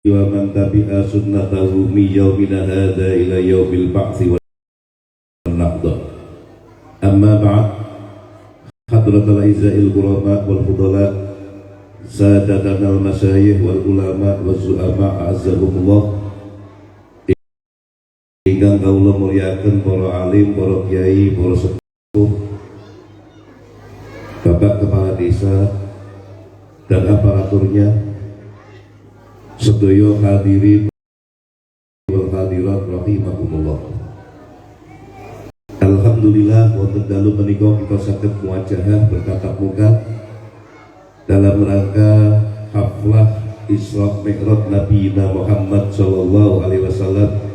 wa man tabi'a sunnatahu min yaumina hadha ila yaumil ba'thi wal naqdah. Amma ba'd, hadratal izza'il qurama wal fudala, sadatana al masyayikh wal ulama wal zu'ama a'azzahumullah. Ingkang kawula mulyaken para alim, para kiai, para sepuh, Bapak Kepala Desa dan aparaturnya, sedaya hadirin wal hadirat rahimakumullah. Alhamdulillah wonten dalu menika kita saged muwajahah bertatap muka dalam rangka haflah Isra Mi'raj Nabi Muhammad sallallahu alaihi wasallam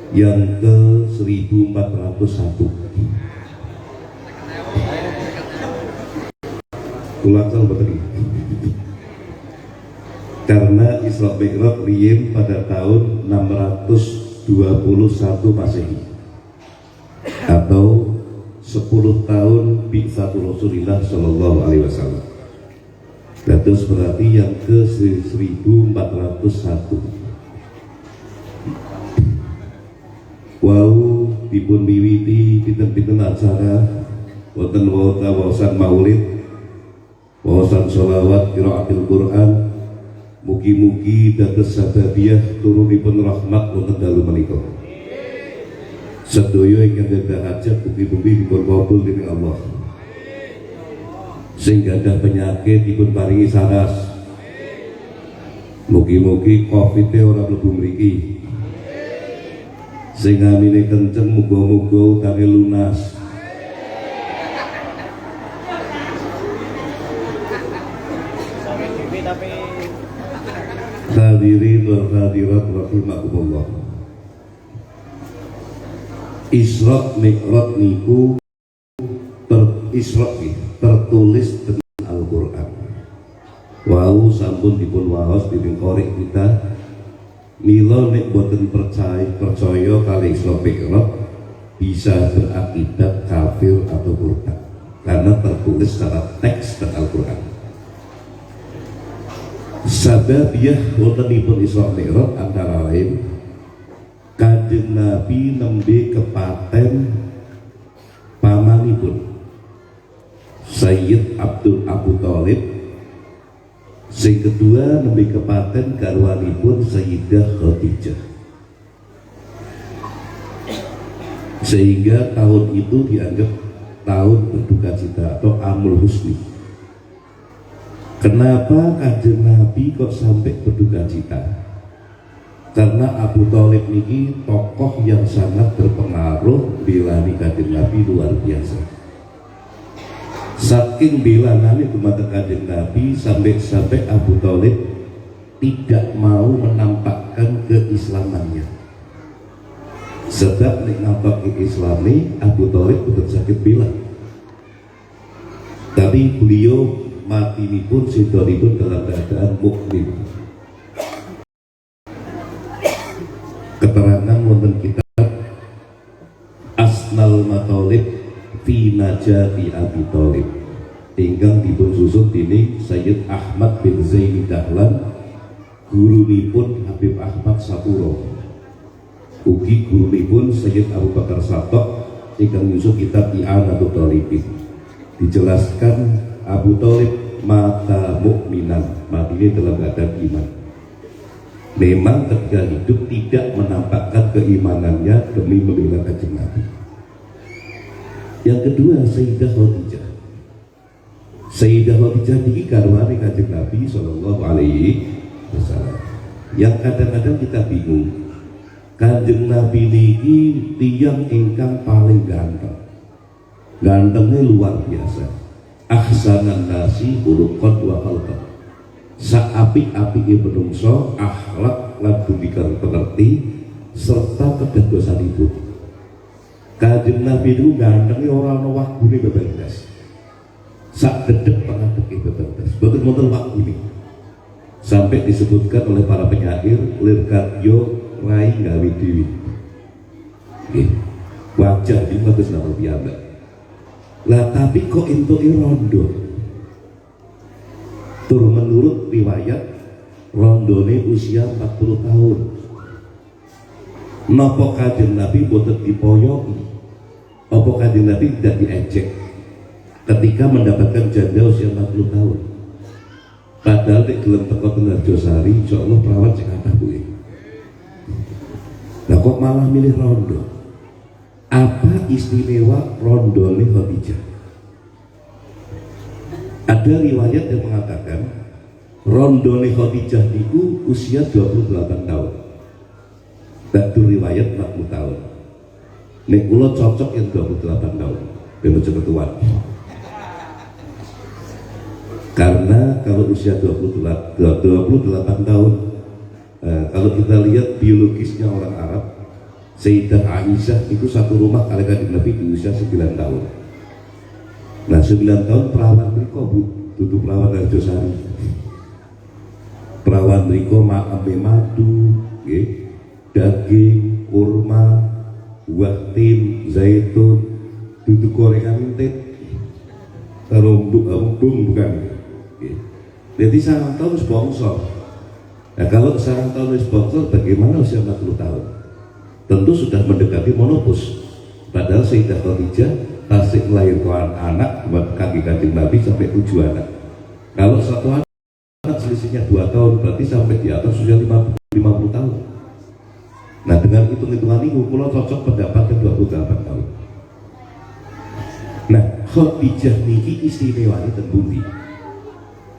yang ke-1401. Ulang betul. Karena Isra Mi'raj riyin pada tahun 621 Masehi atau 10 tahun bi'tsatul Rasulillah sallallahu alaihi wasallam. Dados berarti yang ke 1401. Wau dipun wiwiti pinten-pinten acara wonten wawasan maulid, wawasan sholawat, qiraatul Quran. Mugi-mugi dados sababiyah turunipun rahmat wonten dalu menika. Sedaya ingkang gadah hajat mugi-mugi dipun kabul dening Allah. Sing gadah penyakit dipun paringi saras. Mugi-mugi Covid-e ora mlebu mriki. Sing amine kenceng muga-muga utange lunas. Hadirin wal hadirat rahimakumullah. Isra Mi'raj niku tertulis dengan Al-Qur'an. Wau sampun dipun waos dening korek kita. Mila nek boten percaya kali Isra Mi'raj bisa berakibat kafir atau murtad karena tertulis secara teks dan Al-Qur'an. Sababiyah wontenipun Isra Mi'raj antara lain Kanjeng Nabi nembe kepaten pamanipun Sayyid Abdul Abu Thalib. Sing kedua nembe kepaten garwanipun Sayyidah Khadijah. Sehingga tahun itu dianggap tahun berduka cita atau Amul Husni. Kenapa Kanjeng Nabi kok sampai berduka cita? Karena Abu Thalib niki tokoh yang sangat berpengaruh belani Kanjeng Nabi luar biasa. Saking belanane dumateng Kanjeng Nabi sampai Abu Thalib tidak mau menampakkan keislamannya. Sebab nek nampak Islami Abu Thalib betul sakit bela. Tapi beliau mati ini pun sidonipun dalam keadaan mukmin. Keterangan wonten kitab Asnal Mathalib fi Najati Abi Thalib ingkang dipun susun dening Sayyid Ahmad bin Zaini Dahlan, gurunipun Habib Ahmad Sapuro. Ugi gurunipun Sayyid Abu Bakar Satok ingkang nyusun kitab I'anatul Thalibin. Dijelaskan Abu Thalib mata mukminan, matinya dalam keadaan iman. Memang ketika hidup tidak menampakkan keimanannya demi membela Kanjeng Nabi. Yang kedua Sayyidah Khadijah. Sayyidah Khadijah niki garwane Kanjeng Nabi sallallahu alaihi wasallam. Yang kadang-kadang kita bingung. Kanjeng Nabi niki tiyang ingkang paling ganteng. Gantengnya luar biasa. Ahsanan nasi khuluqan wa khalqan. Saapik-apike menungso, akhlak lan budi pengerti serta kedadosanipun. Kanjeng Nabi itu gantengnya orang ana waktune beberes. Sak dedek pengadeke beberes. Boten-boten waktune. Sampai disebutkan oleh para penyair lirkatyo rai gawe dewi. Nggih. Wajah iki bagus nama piyambak. Lah tapi kok entuke rondo. Tur menurut riwayat rondone usia 40 tahun. Napa Kanjeng Nabi boten dipoyoki? Apa Kanjeng Nabi tidak diejek ketika mendapatkan janda usia 40 tahun? Padahal nek gelem teko teng Harjosari, insyaallah perawat sing kathah kuwi. Lah kok malah milih rondo? Apa istimewa rondone Khadijah? Ada riwayat yang mengatakan rondone Khadijah niku usia 28 tahun. Batu riwayat 40 tahun. Nek kula cocok yang 28 tahun. Ben cepet tuan. Karena kalau usia 28 tahun, kalau kita lihat biologisnya orang Arab, Sayyidah Aisyah itu satu rumah kali Kanjeng Nabi di usia 9 tahun. Nah 9 tahun perawan mereka bu, tutup perawan Harjosari. Perawan mereka makan madu, daging, kurma, buah tin, zaitun, duduk gorengan mentit, rumbung bukan. Jadi sarang tahun sponsor. Nah kalau sarang tahun sponsor, bagaimana usia 40 tahun? Tentu sudah mendekati monopause. Padahal Sayyidah Khadijah tasik melahirkan anak buat kaki Kanjeng Nabi sampai 7 anak. Kalau satu anak selisihnya 2 tahun, berarti sampai di atas usia 50 tahun. Nah dengan hitung-hitungan ini kula cocok mendapatkan 28 tahun. Nah Khadijah niki istimewa ten pundi?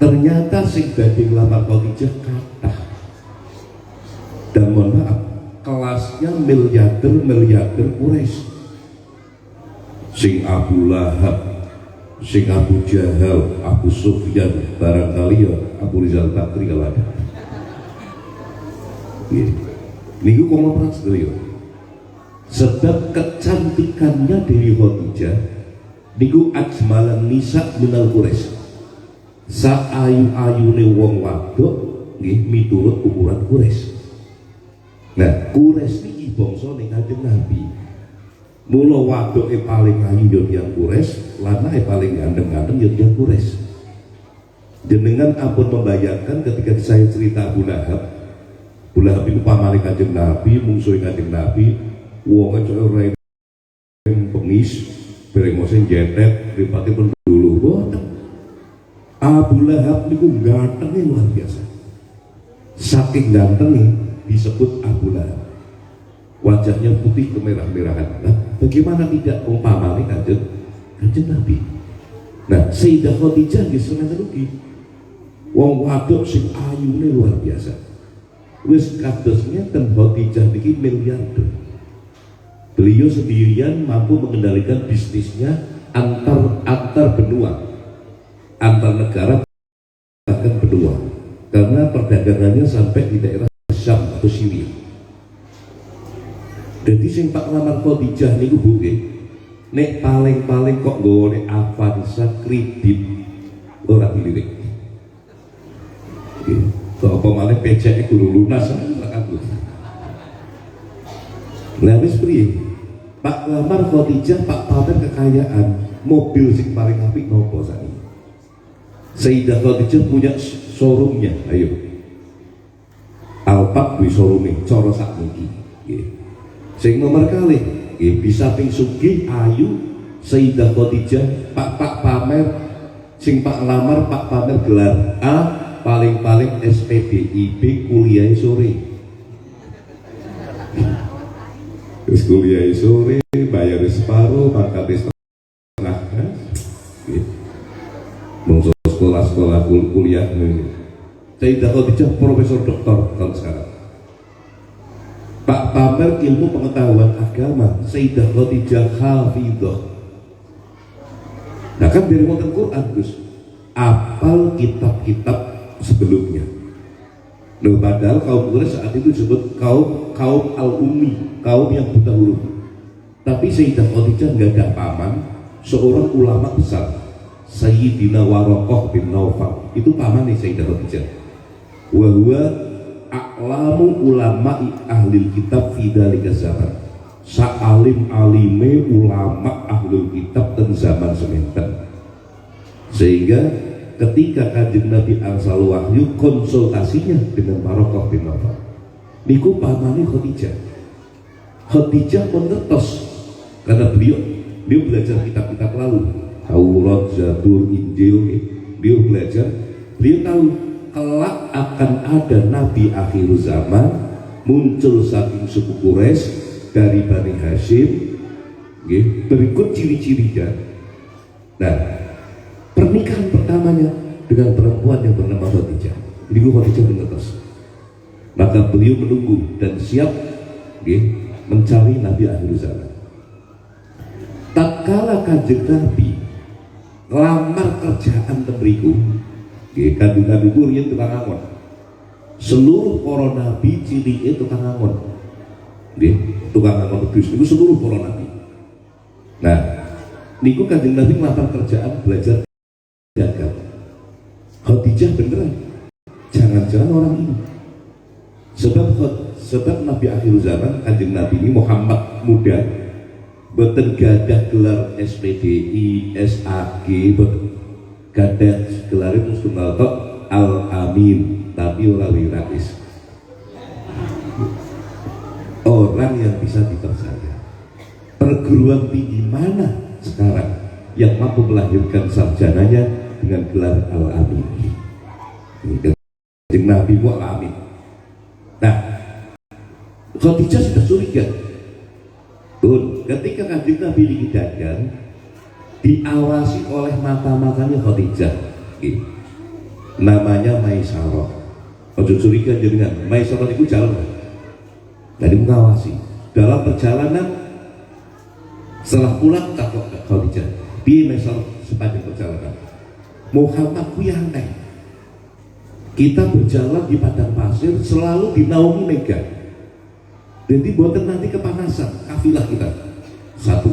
Ternyata sing badhe nglamar Khadijah kathah. Dan mohon maaf, kelasnya miliarder Quraisy. Sing Abu Lahab, sing Abu Jahal, Abu Sufyan, barangkali ya Abu Rizal Bakri kalau ada. Niku kok perang sedaya. Sebab kecantikannya Dewi Khadijah niku ajmalan nisa minal Quraisy. Saayu-ayune wong wadok nggih miturut ukuran Quraisy. Nah, Quraisy niki bangsane Kanjeng Nabi. Mula wadoke paling ayu yo tiyang Quraisy, lanake paling ganteng-ganteng yo tiyang Quraisy. Jenengan ampun membayangkan ketika saya cerita Abu Lahab. Abu Lahab itu pamane Kanjeng Nabi, mungsuhe Kanjeng Nabi, wonge kaya ora pengis, brengose jetet, ripate pendulu. Boten. Abu Lahab niku gantenge luar biasa. Saking gantengnya disebut Abu Lahab. Wajahnya putih kemerah-merahan. Nah, bagaimana tidak umpamane Kanjeng Nabi? Nah, Sayyidah Khadijah nggih seneng rugi. Wong wadok sing ayune luar biasa. Wis kados ngeten Khadijah niki miliarder. Beliau sendirian mampu mengendalikan bisnisnya antar benua, antar negara, bahkan benua, karena perdagangannya sampai di daerah Syam atau Syria. Jadi sing Pak lamar Khadijah niku Bu nek paling kok nggone Avanza kredit ora dilirik. Kok apa malah PCE guru lunas aku. Lah wis priye? Pak lamar Khadijah, Pak pamer kekayaan, mobil sing paling apik nopo sakniki? Sayyidah Khadijah punya showroomnya, ayo. Alphard kuwi showroomnya, cara sakniki. Nggih. Sing nomor kalih, nggih bisa ping sugih ayu Sayyidah Khadijah, Pak pamer sing Pak lamar, Pak pamer gelar A, paling-paling SPDIP kuliah sore. Terus kuliah sore, bayar separuh, pangkat setengah. Mungkin sekolah kuliah ini. Sayyidah Khadijah profesor doktor tahun sekarang. Pak pamer ilmu pengetahuan agama, Sayyidah Khadijah hafidhah. Nah kan dari wonten Quran Gus, apal kitab-kitab sebelumnya. Loh, padahal kaum Quraisy saat itu disebut kaum al-ummi, kaum yang buta huruf. Tapi Sayyidah Khadijah nggak ada paman, seorang ulama besar, Sayyidina Waraqah bin Naufal. Itu paman nih Sayyidah Khadijah. Wa huwa a'lamu ulama'i ahlil kitab fi dzalika zaman. Sa'alim alime ulama ahlul kitab dan zaman seminten. Sehingga ketika Kanjeng Nabi angsal wahyu konsultasinya dengan Barokah bin Nawfal niku pamane Khadijah. Khadijah mengertos karena beliau belajar kitab-kitab lalu, Taurat, Zabur, Injil. Beliau belajar, beliau tahu kelak akan ada Nabi akhir zaman muncul saking suku Quraisy dari Bani Hashim. Berikut ciri-cirinya. Nah, pernikahan pertamanya dengan perempuan yang bernama Khadijah. Ini Khadijah mengertos. Maka beliau menunggu dan siap mencari Nabi akhir zaman. Tatkala Kanjeng Nabi lamar kerjaan temriku, Kanjeng Nabi ku riyen tukang angon. Seluruh para nabi cilike tukang angon. Tukang angon pedus niku seluruh para nabi. Nah, niku Kanjeng Nabi ngelamar kerjaan belajar dagang. Khadijah beneran, jangan-jangan orang ini. Sebab Nabi akhir zaman Kanjeng Nabi ini Muhammad muda, boten gadah gelar SPDI, SAG, boten gadah gelar itu tunggal tok Al-Amin, tapi ora wirais. Orang yang bisa dipercaya. Perguruan tinggi mana sekarang yang mampu melahirkan sarjananya dengan gelar Al-Amin? Kanjeng Nabi Al-Amin. Nah, Khadijah sudah curiga. Ketika Kanjeng Nabi ini dagang, diawasi oleh mata-matanya Khadijah, namanya Maisarah. Ojo curiga jenengan, Maisarah itu jalan. Jadi mengawasi dalam perjalanan. Setelah pulang takut Khadijah, piye Maisarah sepanjang perjalanan? Muhammad ku yang aneh. Kita berjalan di padang pasir selalu dinaungi mega. Jadi buatan nanti kepanasan kafilah kita. Satu.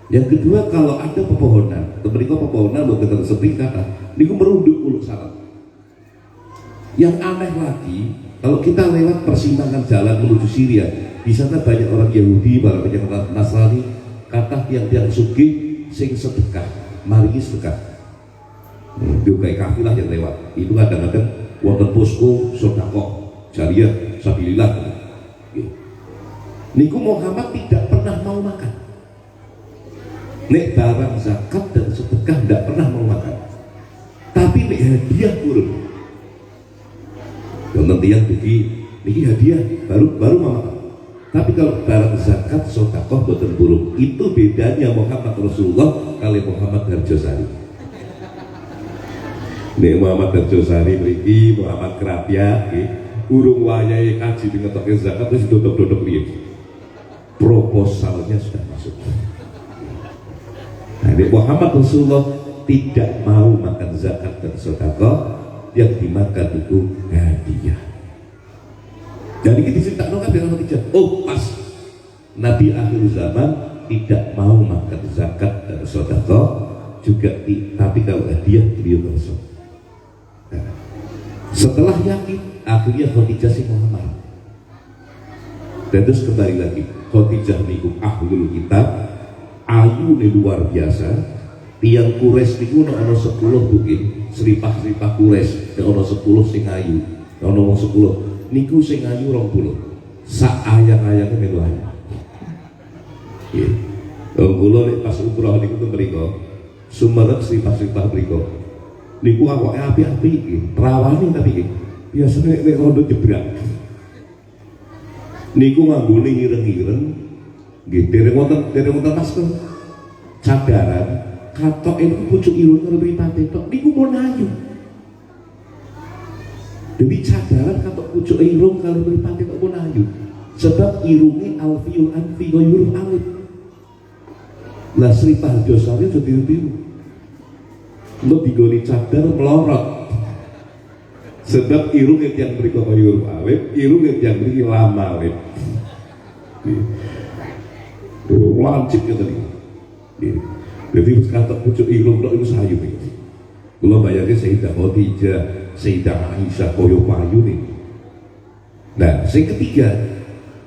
Yang kedua, kalau ada pepohonan, mereka pepohonan bukan seperti kata, niku merunduk uluk salam. Yang aneh lagi, kalau kita lewat persimpangan jalan menuju Syria, di sana banyak orang Yahudi, banyak orang Nasrani, kata tiang-tiang sugih sing sedekah, mari sedekah. Itu kayak kafilah yang lewat. Itu kadang-kadang wonten posko sedekah jariah sabilillah. Niku Muhammad tidak pernah mau makan. Nek barang zakat dan sedekah tidak pernah mau makan. Tapi nek hadiah turun. Wonten tiyang dugi niki hadiah baru mau makan. Tapi kalau barang zakat sedekah boten burung. Itu bedanya Muhammad Rasulullah kali Muhammad Harjosari. Nek Muhammad Harjosari mriki Muhammad Kerapia urung wayahe kaji ngetokke zakat wis dodok-dodok piye. Proposalnya sudah masuk. Nah, Muhammad Rasulullah tidak mau makan zakat dan sedekah, yang dimakan itu hadiah. Jadi kita ceritakan kan dengan Khadijah. Oh pas Nabi akhir zaman tidak mau makan zakat dan sedekah juga, tapi kalau hadiah beliau langsung. Nah, setelah yakin akhirnya Khadijah si Muhammad. Dan terus kembali lagi Khadijah niku ahlul kitab, ayu nih luar biasa. Tiang Quraisy niku ono 10 mungkin, seripah-seripah Quraisy ono 10 sing ayu, ono 10 niku sing ayu 20. Sak ayang-ayangnya melu ayu. Nggih. Kula nek pas umroh niku teng mriku, Sumerep seripah-seripah mriku. Niku awoke api-api iki, rawane tapi iki. Biasane nek rondo jebrak. Niku nganggone ireng-ireng nggih, dereng wonten masker cadaran katok itu pucuk irung karo mripate tok niku mon ayu. Demi cadaran katok pucuk irung karo mripate tok mon ayu. Sebab irunge alfiul anfi ghayru alif. Lah Sri Harjosari aja biru-biru. Untuk digoni cadar melorot. Sebab irung yang beri kau huruf alif, irung yang beri lama alif. Lancip ya tadi. Jadi kata pucuk irung dok itu sayu nih. Kalau bayarnya Sayyidah Khadijah, Sayyidah Aisyah koyo payu nih. Nah, yang ketiga,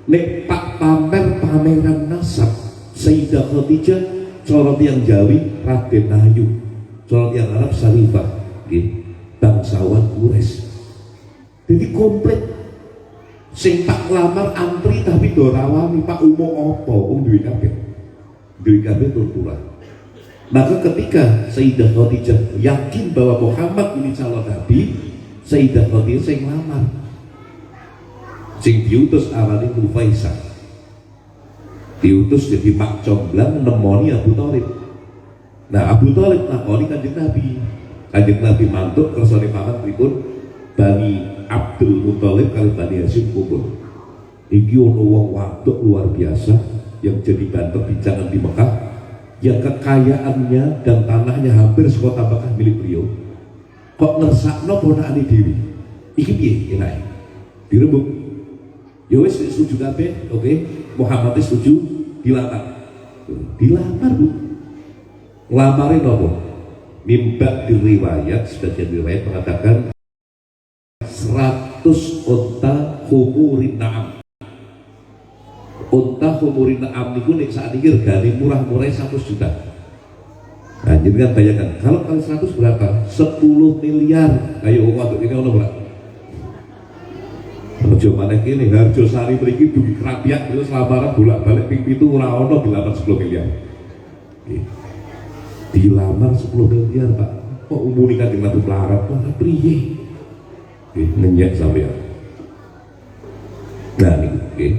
nek pak pameran nasab Sayyidah Khadijah, corot yang Jawi Raden Ayu, corot yang Arab Sarifah. bangsawan Quraisy. Jadi komplit sing tak lamar antri tapi dorawani Pak umum apa duwe kabeh turtura. Maka ketika Sayyidah Khadijah yakin bahwa Muhammad ini calon nabi, Sayyidah Khadijah sing lamar, sing diutus awalnya Nufaisah, diutus jadi mak comblang nemoni Abu Thalib. Nah Abu Thalib nakoni Kanjeng Nabi mantuk kersane paman pripun Bani Abdul Muthalib kali Bani Hashim kumpul. Iki ono wong wadok luar biasa yang jadi bahan perbincangan di Mekah, yang kekayaannya dan tanahnya hampir sekota Mekah milik beliau. Kok ngersakno ponakane dhewe? Iki piye enake? Dirembuk. Ya wis setuju kabeh, oke. Muhammad setuju, dilamar. Dilamar, Bu. Lamarin apa? Mimba diriwayat, sebagian riwayat mengatakan 100 unta khumurin na'am. Unta khumurin na'am niku nek saat ini regane murah-murah 100 juta. Nah, jadi kan bayangkan, kalau kali 100 berapa? 10 miliar. Ayo waktu ini ono berapa? Ojo maneh kene harga sari mriki dugi kerapiak terus lamaran bolak-balik ping 7 ora ono dilamar 10 miliar. Dilamar 10 miliar, Pak. Kok umumnya Kanjeng Nabi melarat? Lah priye? Nenyek sampean. Nah nih,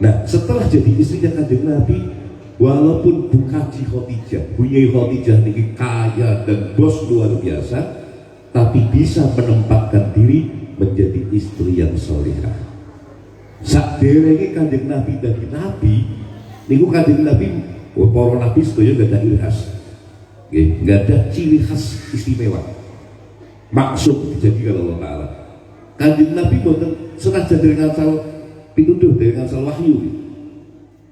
nah setelah jadi istrinya Kanjeng Nabi, walaupun Bukaji Khadijah, Bunyai Khadijah niki kaya dan bos luar biasa, tapi bisa menempatkan diri menjadi istri yang solehah. Saderenge Kanjeng Nabi dadi nabi, niku Kanjeng Nabi, para nabi sedaya gak ada ciri khas, gak ada ciri khas istimewa. Maksud dijadikan Allah Ta'ala. Kanjeng Nabi boten senajan dengan asal pituduh dengan asal wahyu,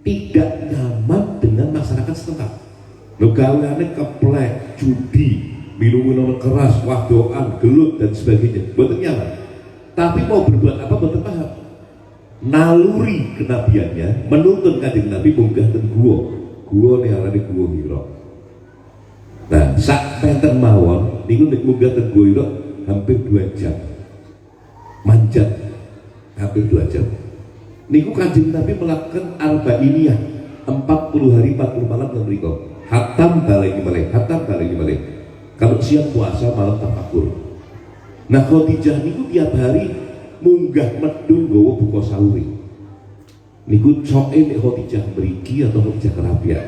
tidak nyaman dengan masyarakat setempat. Gaweane keplek, judi, minum-minuman keras, wadoan, gelut dan sebagainya. Boten nyaman. Tapi mau berbuat apa boten paham. Naluri kenabiannya menuntun Kanjeng Nabi munggah ten guwa arane guwa Hira. Nah, sak penten mawon niku nek munggah ten guwa Hira hampir 2 jam. Manjat hampir 2 jam. Niku Kanjeng Nabi melakukan arba'iniyah 40 hari 40 malam dan mriko. Hatam baleni malih. Kalau siang puasa malam tafakur. Nah Khadijah niku tiap hari munggah medun nggawa buka sahur. Niku coke nek Khadijah mriki atau Khadijah kerapian.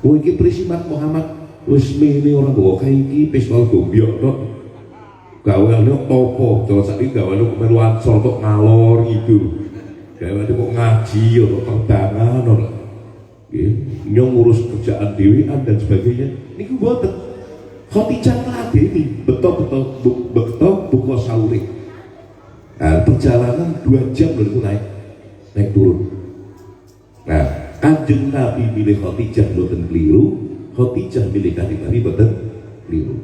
Oh iki prisimat Muhammad wis mene ora nggawa kae iki pistol gombyok tok. Gaweane topo, terus saiki gaweane melu ansor tok ngalor gitu. Gaweane kok ngaji ora terdangan ora. Nggih, nyong ngurus kerjaan dhewean dan sebagainya. Niku mboten. Khadijah ngladeni betul-betul buka sahur. Nah, perjalanan 2 jam lho naik turun. Nah, Kanjeng Nabi milih Khadijah mboten keliru, Khadijah milih Kanjeng Nabi mboten keliru.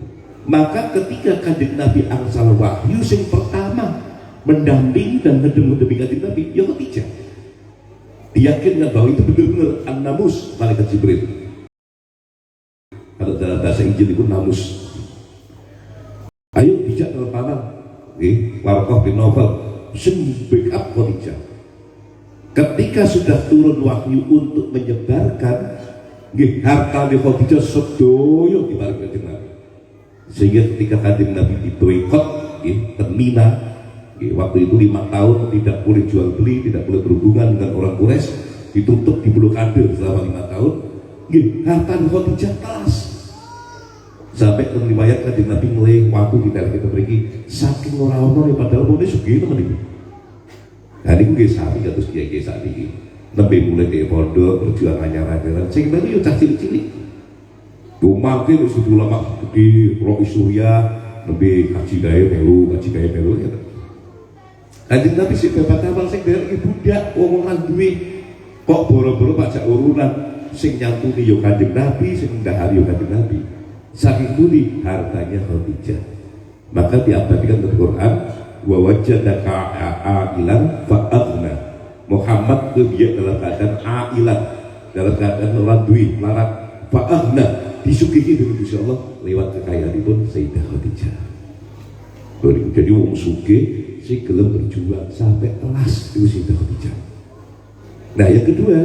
Maka ketika Kanjeng Nabi angsal wahyu sing pertama mendampingi dan ngedem-ngedemi Kanjeng Nabi ya Khadijah. Diyakinkan bahwa itu benar-benar an-namus malaikat Jibril. Kalau dalam bahasa Injil itu namus. Ayo bijak dalam paman. Warqah bin Nawfal sing backup Khadijah. Ketika sudah turun wahyu untuk menyebarkan harta di Khadijah sedoyo di bareng Kanjeng Nabi. Sehingga ketika Kanjeng Nabi diboikot Mina, waktu itu 5 tahun tidak boleh jual beli, tidak boleh berhubungan dengan orang Quraisy, ditutup di blokade selama 5 tahun. Harta di Khadijah kelas. Sampai riwayat Kanjeng Nabi mulai waktu kita pergi saking orang-orang yang padahal mau sugih teman itu. Nah ini gue sami kados kiai saat ini. Nembe mulai ke pondok berjuang anyar-anyaran. Sing tadi yo cah cilik-cilik. Mungkin sudah lama di Roh Surya lebih kaji gaya melu ya. Kanjeng Nabi sik babat awal sing derek budak wong ora duwe kok boro-boro pajak urunan sing nyantuni yo Kanjeng Nabi sing ndahari yo Kanjeng Nabi. Saking muli hartanya Khadijah. Maka diabadikan dalam Quran wa wajadaka ailan fa aghna. Muhammad itu dia dalam keadaan ailan, dalam keadaan orang duwe larat fa aghna, disugihi dengan Gusti Allah lewat kekayaanipun Sayyidah Khadijah. Jadi wong sugih sing gelem berjuang sampai telas itu Sayyidah Khadijah. Nah yang kedua,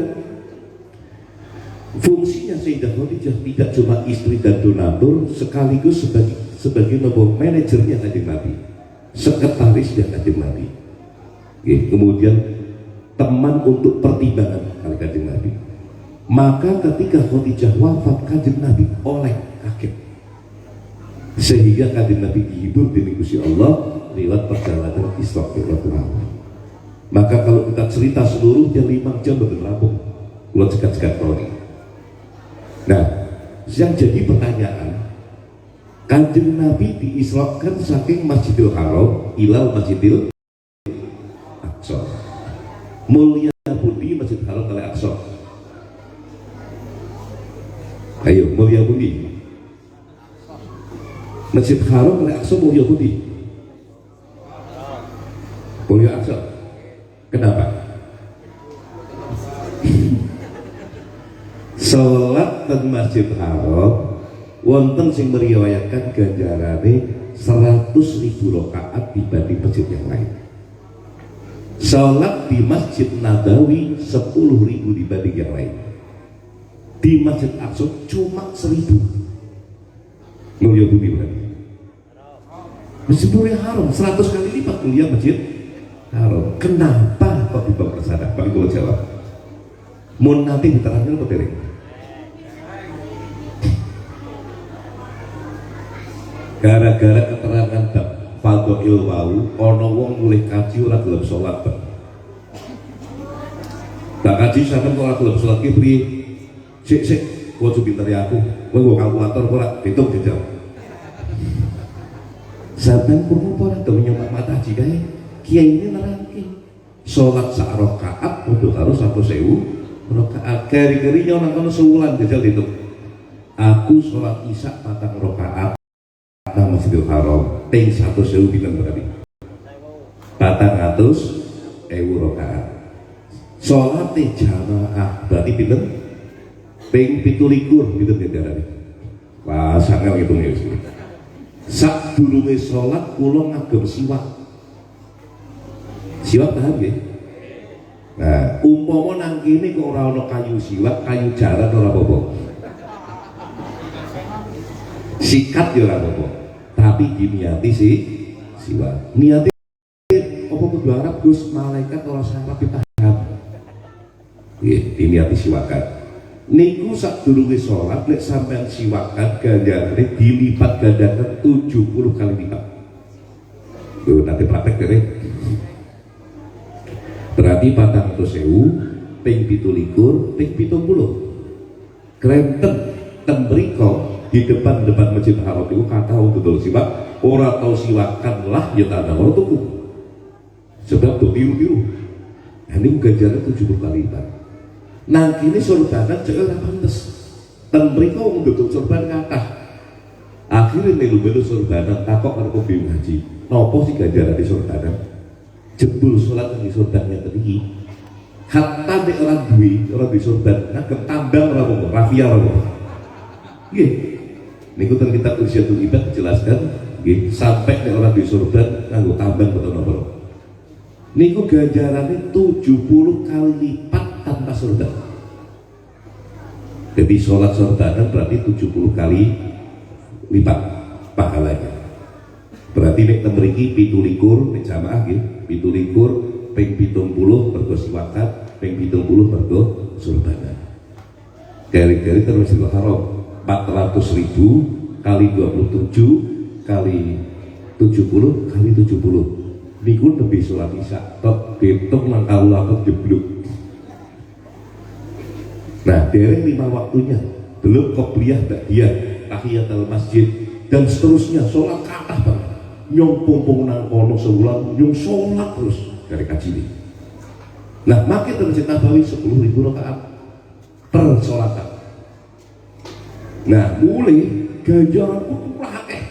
fungsinya Sayyidah Khadijah tidak cuma istri dan donatur, sekaligus sebagai manajernya Kanjeng Nabi, sekretarisnya Kanjeng Nabi. Kemudian teman untuk pertimbangan kali Kanjeng Nabi. Maka ketika Khadijah wafat, Kanjeng Nabi oleh kaget, sehingga Kanjeng Nabi dihibur dengan Gusti Allah lewat perjalanan Isra Mi'raj. Maka kalau kita cerita seluruhnya 5 jam berlampung, kalau cekat-cekat Tony. Nah, yang jadi pertanyaan, Kanjeng Nabi diisrakan saking Masjidil Haram ilal Masjidil Aqsa. Mulia budi Masjid Haram kali Aqsa. Ayo, mulia budi. Masjid Haram kali Aqsa mulia budi. Mulia Aqsa. Kenapa? Salat ten Masjid Haram wonten sing meriwayatkan ganjarane 100.000 rakaat dibanding masjid yang lain. Salat di Masjid Nabawi 10.000 dibanding yang lain. Di Masjid Aqsa cuma 1.000. Mulia budi berarti. Masjidil Haram 100 kali lipat mulia Masjid Haram. Kenapa kok dibawa ke sana? Pak Ibu jawab. Mau nanti diterangkan apa dereng? Gara-gara keterangan bab fadhail wau, ana wong mulih kaji ora gelem salat. Tak kaji sampean kok ora gelem salat ki priye? Sik, kowe pinter ya aku. Kowe kalkulator ora hitung jajal. Sampean pun ora tau nyoba mata haji kae. Kiai ini nerangke sholat sak rakaat kudu karo 1.000 rakaat. Keri-keri nang kono sewulan jajal itu. Aku sholat isya 4 rakaat nang Masjidil Haram ping 1.000 pinten berarti? 400.000 rakaat. Sholat jamaah berarti pinten? Ping 17 pinten ganjarane. Wah, sangat ngitung ya. Sadurunge sholat kula ngagem siwak. Siwak paham ya? Nah, umpama nang kene kok ora ana kayu siwak, kayu jaran ora apa-apa. Sikat ya ora apa-apa. Tapi diniati sih siwak. Niati apa kudu Arab Gus, malaikat ora sarap dipaham. Nggih, diniati siwakan. Niku sadurunge salat nek sampean siwakan ganjarane dilipat gandakan 70 kali lipat. Yo nanti praktek deh. Berarti 400.000 ping 17 ping 70. Krenten ten mriko di depan Masjid Haram itu kata untuk dol siwak, ora tau siwakan lah ya tanda ora tuku. Sebab tuh biru-biru. Ini ganjaran 70 kali lipat. Nang kini sorbanan jek ora pantes. Ten mriko wong dodol sorban kathah. Akhirnya melu-melu sorbanan takok karo pembimbing haji. Napa sih ganjaran di sorbanan? Jebul sholat di sorbannya tadi. Hatta nek ora duwe sorban, ngagem tambang ora apa, rafia ora apa. Nggih. Niku ten kitab Usiatul Ibad dijelaskan, nggih, sampai nek ora duwe sorban nganggo tambang betul napa. Niku ganjarane 70 kali lipat tanpa sorban. Jadi sholat sorbanan berarti 70 kali lipat pahalanya. Berarti nek ten mriki 17 nek jamaah nggih, 17 ping 70 mergo siwakat, ping 70 mergo sorbanan. Kali-kali terus Masjidil Haram 400.000 kali 27 kali 70 kali 70. Niku lebih sholat isya tok ditung nang kalulator jeblok. Nah, dereng 5 waktunya, belum qobliyah ba'diyah, tahiyatul masjid dan seterusnya, sholat kathah banget. Nyong pompong nang kono sebulan, nyong sholat terus dari kaji ini. Nah, makin Masjid Nabawi 10.000 rakaat per sholatan. Nah, mulai ganjaran kudu akeh.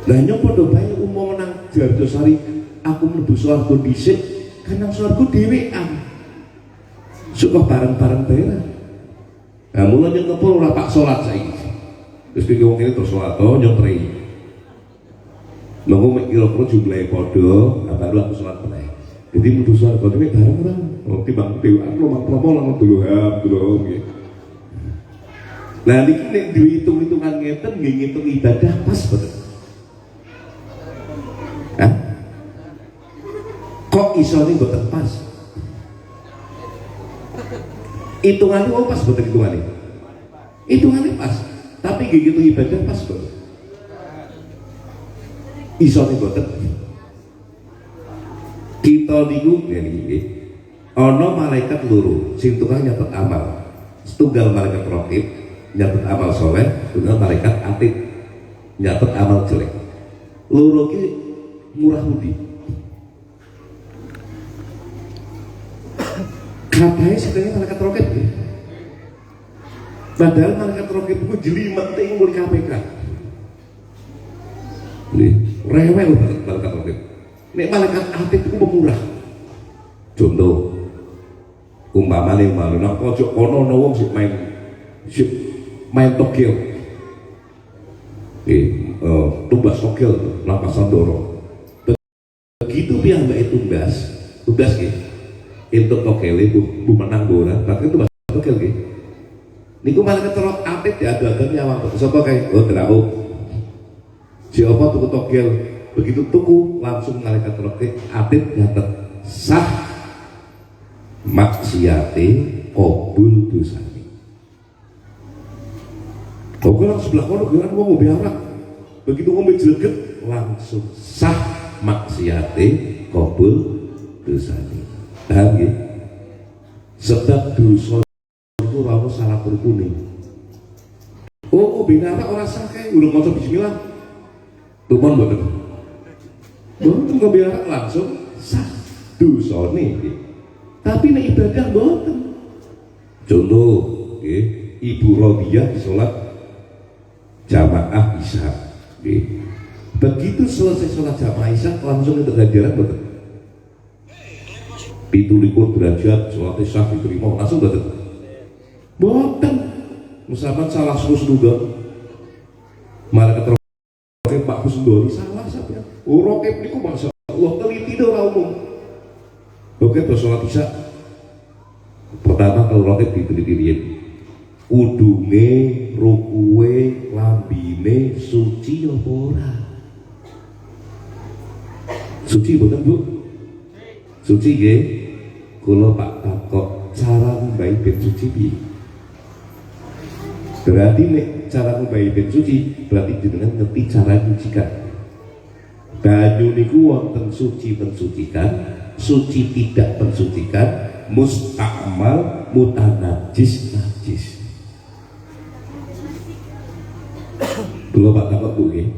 Nah, nyong padha bae umum nang Jardosari, aku mlebu swarga dhisik, kan nang swarga dhewean. Suka bareng-bareng bae. Nah, mulai yang ngepul ora pak sholat saiki. Terus iki wong ini terus sholat to nyentri. Nunggu mek kira-kira jumlahe padha, baru aku sholat meneh. Jadi mutu sholat kok dhewe bareng ora. Oh timbang dewe aku mangklomo langsung dulu nggih. Nah niki nek duwe hitung-hitungan ngeten nggih ngitung ibadah pas betul. Hah? Kok isone mboten pas? Hitungannya pas betul hitungannya. Hitungannya pas. Tapi gitu ibadah pas kok. Isone boten. Kita niku ngene ana malaikat loro sing tukang nyatet amal. Setunggal malaikat raqib nyatet amal soleh, setunggal malaikat atid nyatet amal jelek. Loro ki murah budi. Katanya sebenarnya malaikat raqib. Padahal malaikat raqib itu jelimet ting mul KPK. Nih, rewel banget malaikat raqib. Nek malaikat atid itu murah. Contoh, umpamane malu nang pojok kono ana wong sing main Tokyo. Tumbas Tokyo lapas Sandoro. Begitu piyambake tumbas nggih. Entuk Tokyo bu menang bola, berarti tumbas Tokyo nggih. Niku malaikat terok atid diadu-adu nyawang sapa kae? Oh, terau. Siapa tuku Tokyo? Begitu tuku langsung malaikat terok atid nyatet sah maksiate qabul dosane. Kok nang sebelah kono geran wong ngombe arak. Begitu ngombe jleget langsung sah maksiate qabul dosane. Paham nggih? Sebab dosa itu ora ono salah rukune. Oh, ngombe arak ora sah kae, urung maca bismillah. Tumpon mboten. Mboten ngombe arak langsung sah dosane. Tapi nek ibadah mboten. Contoh, nggih, Ibu Robiah sholat jamaah Isya. Nggih. Begitu selesai sholat jamaah Isya langsung untuk ganjaran mboten. 17 derajat sholat Isya diterima langsung mboten. Mboten. Misalkan salah sedulur malaikat raqib Pak Kusndori salah sampeyan. Oh, raqib niku masyaallah teliti ora umum. Oke, terus sholat Isya pertama kalau raqib diteliti udunge, rukuwe, lambine suci apa ora? Suci betul Bu? Suci nggih. Kula Pak takok cara ngumbahi ben suci piye? Berarti nek cara ngumbahi ben suci berarti jenengan ngerti cara nyucikan. Banyu niku wonten suci mensucikan, suci tidak mensucikan, mustakmal, mutanajis, najis. Belum Pak takut Bu ya.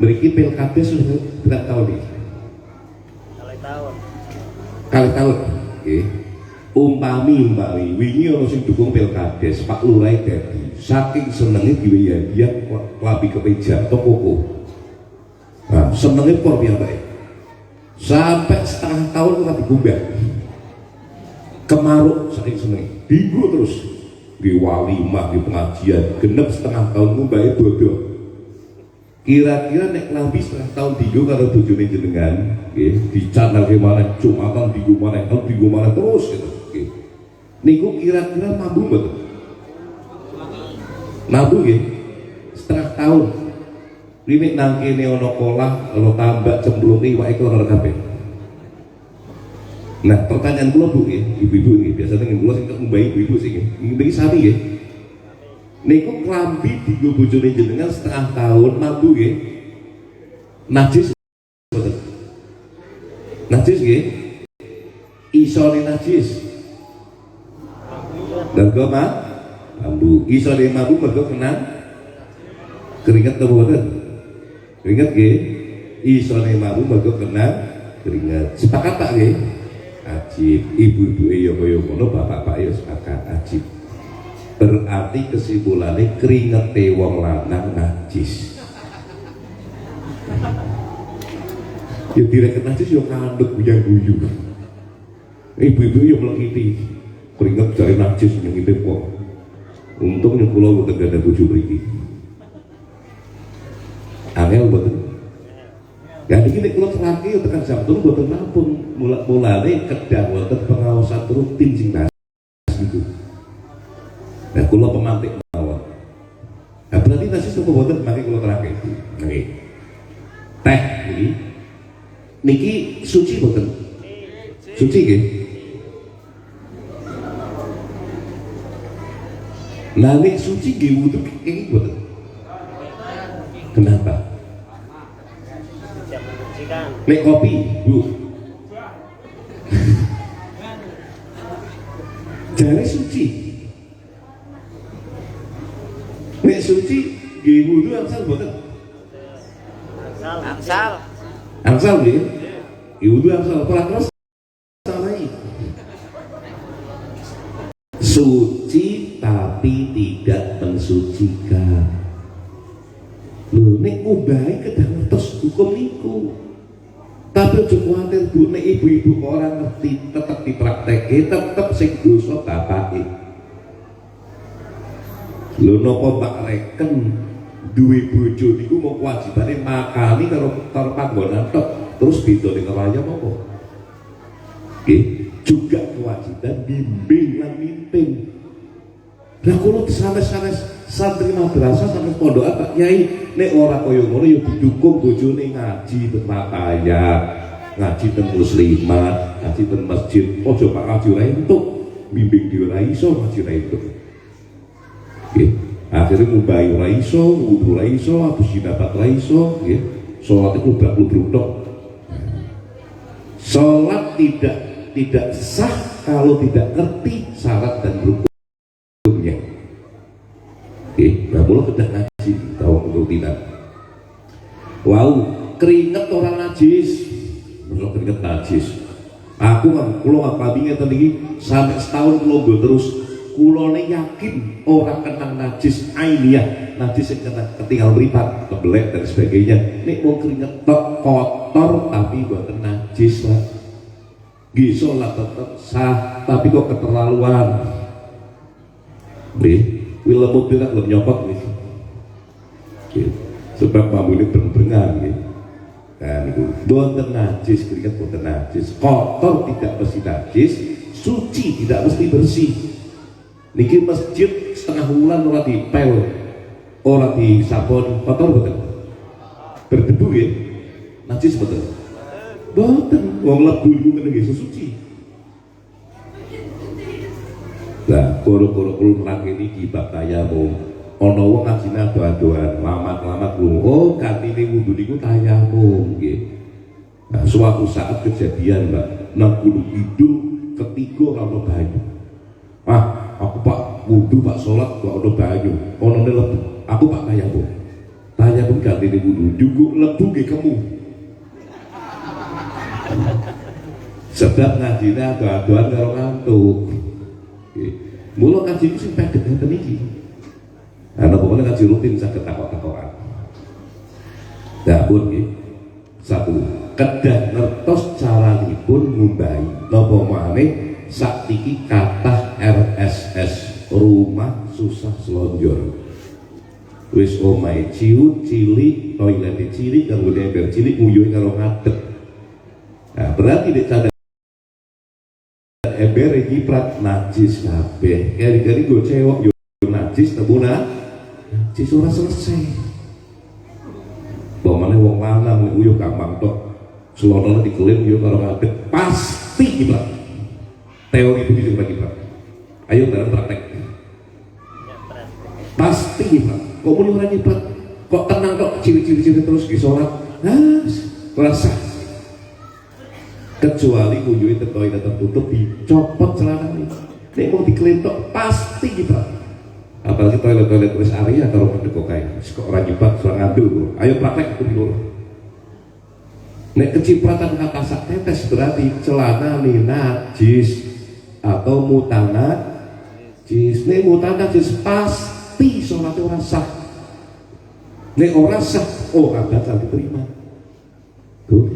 Mriki pilkada sudah berapa tahun nih? Kali tahun. Oke. Umpami wingi ana sing dukung pilkades Pak Lurah dadi saking senenge diwe hadiah klambi kemeja atau koko. Nah, senenge por piyambake. Sampai setengah tahun kita digumbah kemaruk saking seneng minggu terus di walimah di pengajian genep setengah tahun ngumbahe bodoh. Kira-kira nek lambi setengah tahun digo karo bojone jenengan nggih dicanal kemana Jumatan digo mana terus gitu nggih. Niku kira-kira mampu mboten? Mampu nggih. Setengah tahun limit nang kene ana kolah ana tambak cemplungi wae kula kabeh. Nah, pertanyaan kula Bu nggih, ibu-ibu nggih, biasanya kula sing ngumbahi ibu-ibu sing nggih sami nggih. Niku klambi dienggo bojone jenengan setengah tahun mampu nggih. Najis mboten? Najis nggih. Isone najis. Mergo mampu. Isone mampu mergo kena keringet apa mboten? Keringet nggih. Isone mampu mergo kena keringet. Sepakat Pak nggih? Ajib. Ibu-ibu ya kaya ngono, bapak-bapak ya sepakat ajib. Berarti kesimpulannya keringete wong lanang najis. Ya direket najis ya kanduk buyang-buyu. Ibu-ibu ya melekiti keringet dari najis yang itu kok Untung yang kula mboten gadah bojo mriki. Angel mboten. Ya niki nek kula terangke yo tekan jam 3 mboten nampun. Mulane kedah wonten pengawasan rutin sing tas niku. Nah kula pemantik mawon. Nah berarti nasi tunggu mboten mangke kula terangke. Nggih. Teh niki suci mboten? Suci nggih. Lah nek suci nggih wudu iki mboten. Kenapa? Nek kopi, Bu. Jare suci. Nek suci nggih wudu angsal mboten? Angsal. Angsal nggih. Nggih wudu angsal ora terus salai. Suci tapi tidak mensucikan. Lho nek ngubahi kedah ngertos hukum niku. Tapi aja kuwatir Bu, nek ibu-ibu kok ora ngerti tetep dipraktekke, tetep sing dosa bapake. Lho napa Pak Reken duwe bojo niku mau kewajibane makani karo panggonan tok, terus bedane karo ayam apa? Nggih, juga kewajiban bimbing lan mimpin. Lah kula sanes-sanes santri madrasah sampe pondokan Pak Kyai nek ora kaya ngono ya didukung bojone ngaji ten ayat, ngaji ten muslimat, ngaji ten masjid. Aja Pak ngaji ora entuk, bimbing dhewe ora iso ngaji ora entuk. Nggih, akhire ngubahi ora iso, wudu ora iso, habis dapat ora iso, nggih. Salat iku blak-bluk tok. Salat tidak sah kalau tidak ngerti syarat dan rukunnya. Oke, nah mulai kedah ngaji tahu rutinan. Wow, keringet orang najis, maksud keringet najis. Aku kan, kulo apa bingung tadi sampai setahun kulo gue terus, kulo yakin orang kena najis ainiyah, najis yang kena ketinggal beripat, kebelek dan sebagainya. Nek mau keringet tok kotor tapi buatan najis lah. Gisolah tetap sah, tapi kok keterlaluan. Lemut tidak belum nyopot nih. Sebab bambu ini berbengan gitu. Nah, itu boten najis, keringat boten najis, kotor tidak mesti najis, suci tidak mesti bersih. Niki masjid setengah bulan orang dipel, orang disabon, kotor boten, berdebu ya, najis boten, boten, wong lebu itu kan lagi suci. Lah, koro-koro merangke niki bab tayamum. Ana wong ngajine ado-adoan, lamat-lamat lu. Oh, kantine wudu niku tayamum nggih. Nah, suatu saat kejadian, Mbak, nang Gunung Kidul ketiga ora ono banyu. Ah, aku Pak wudu, Pak salat kok ono banyu. Onone lebu. Aku Pak tayamum. Tayamum kantine wudu, njunguk lebu nggih kemu. Sebab ngajine ado-adoan karo ngantuk. Mula kaji itu sing pedet ngeten iki. Ana pokoknya kaji rutin saged takok-takokan. Dapun nggih. Satu, kedah ngertos caranipun ngumbahi. Napa maneh sakniki kathah RSS, rumah susah selonjor. Wis omahe ciut, cilik, toilet cilik, kanggo ember cilik nguyuh karo ngadeg. Nah, berarti nek cadang ember nyiprat najis kabeh. Kari-kari gue cewek yo najis tebuna najis ora selesai. Bawamane wong lanang uyuh gampang tok. Selonone dikelem yo karo ngadeg pasti nyiprat. Teori begitu bagi Pak. Ayo dalam praktek. Pasti nyiprat. Kok muni ora nyiprat? Kok tenang tok ciri-ciri terus di salat. Nah, rasa kecuali kuyuhe toilet tertutup dicopot celana ini. Nek mau dikelentok pasti gitu. Apalagi toilet rest area karo pendek kae. Kok ora nyipat ora ngandel. Ayo praktek itu dulu. Nek kecipratan kata sak tetes berarti celana ini najis atau mutanat najis. Nek mutanat najis pasti salatnya ora sah. Nek ora sah, oh batal diterima. Tuh.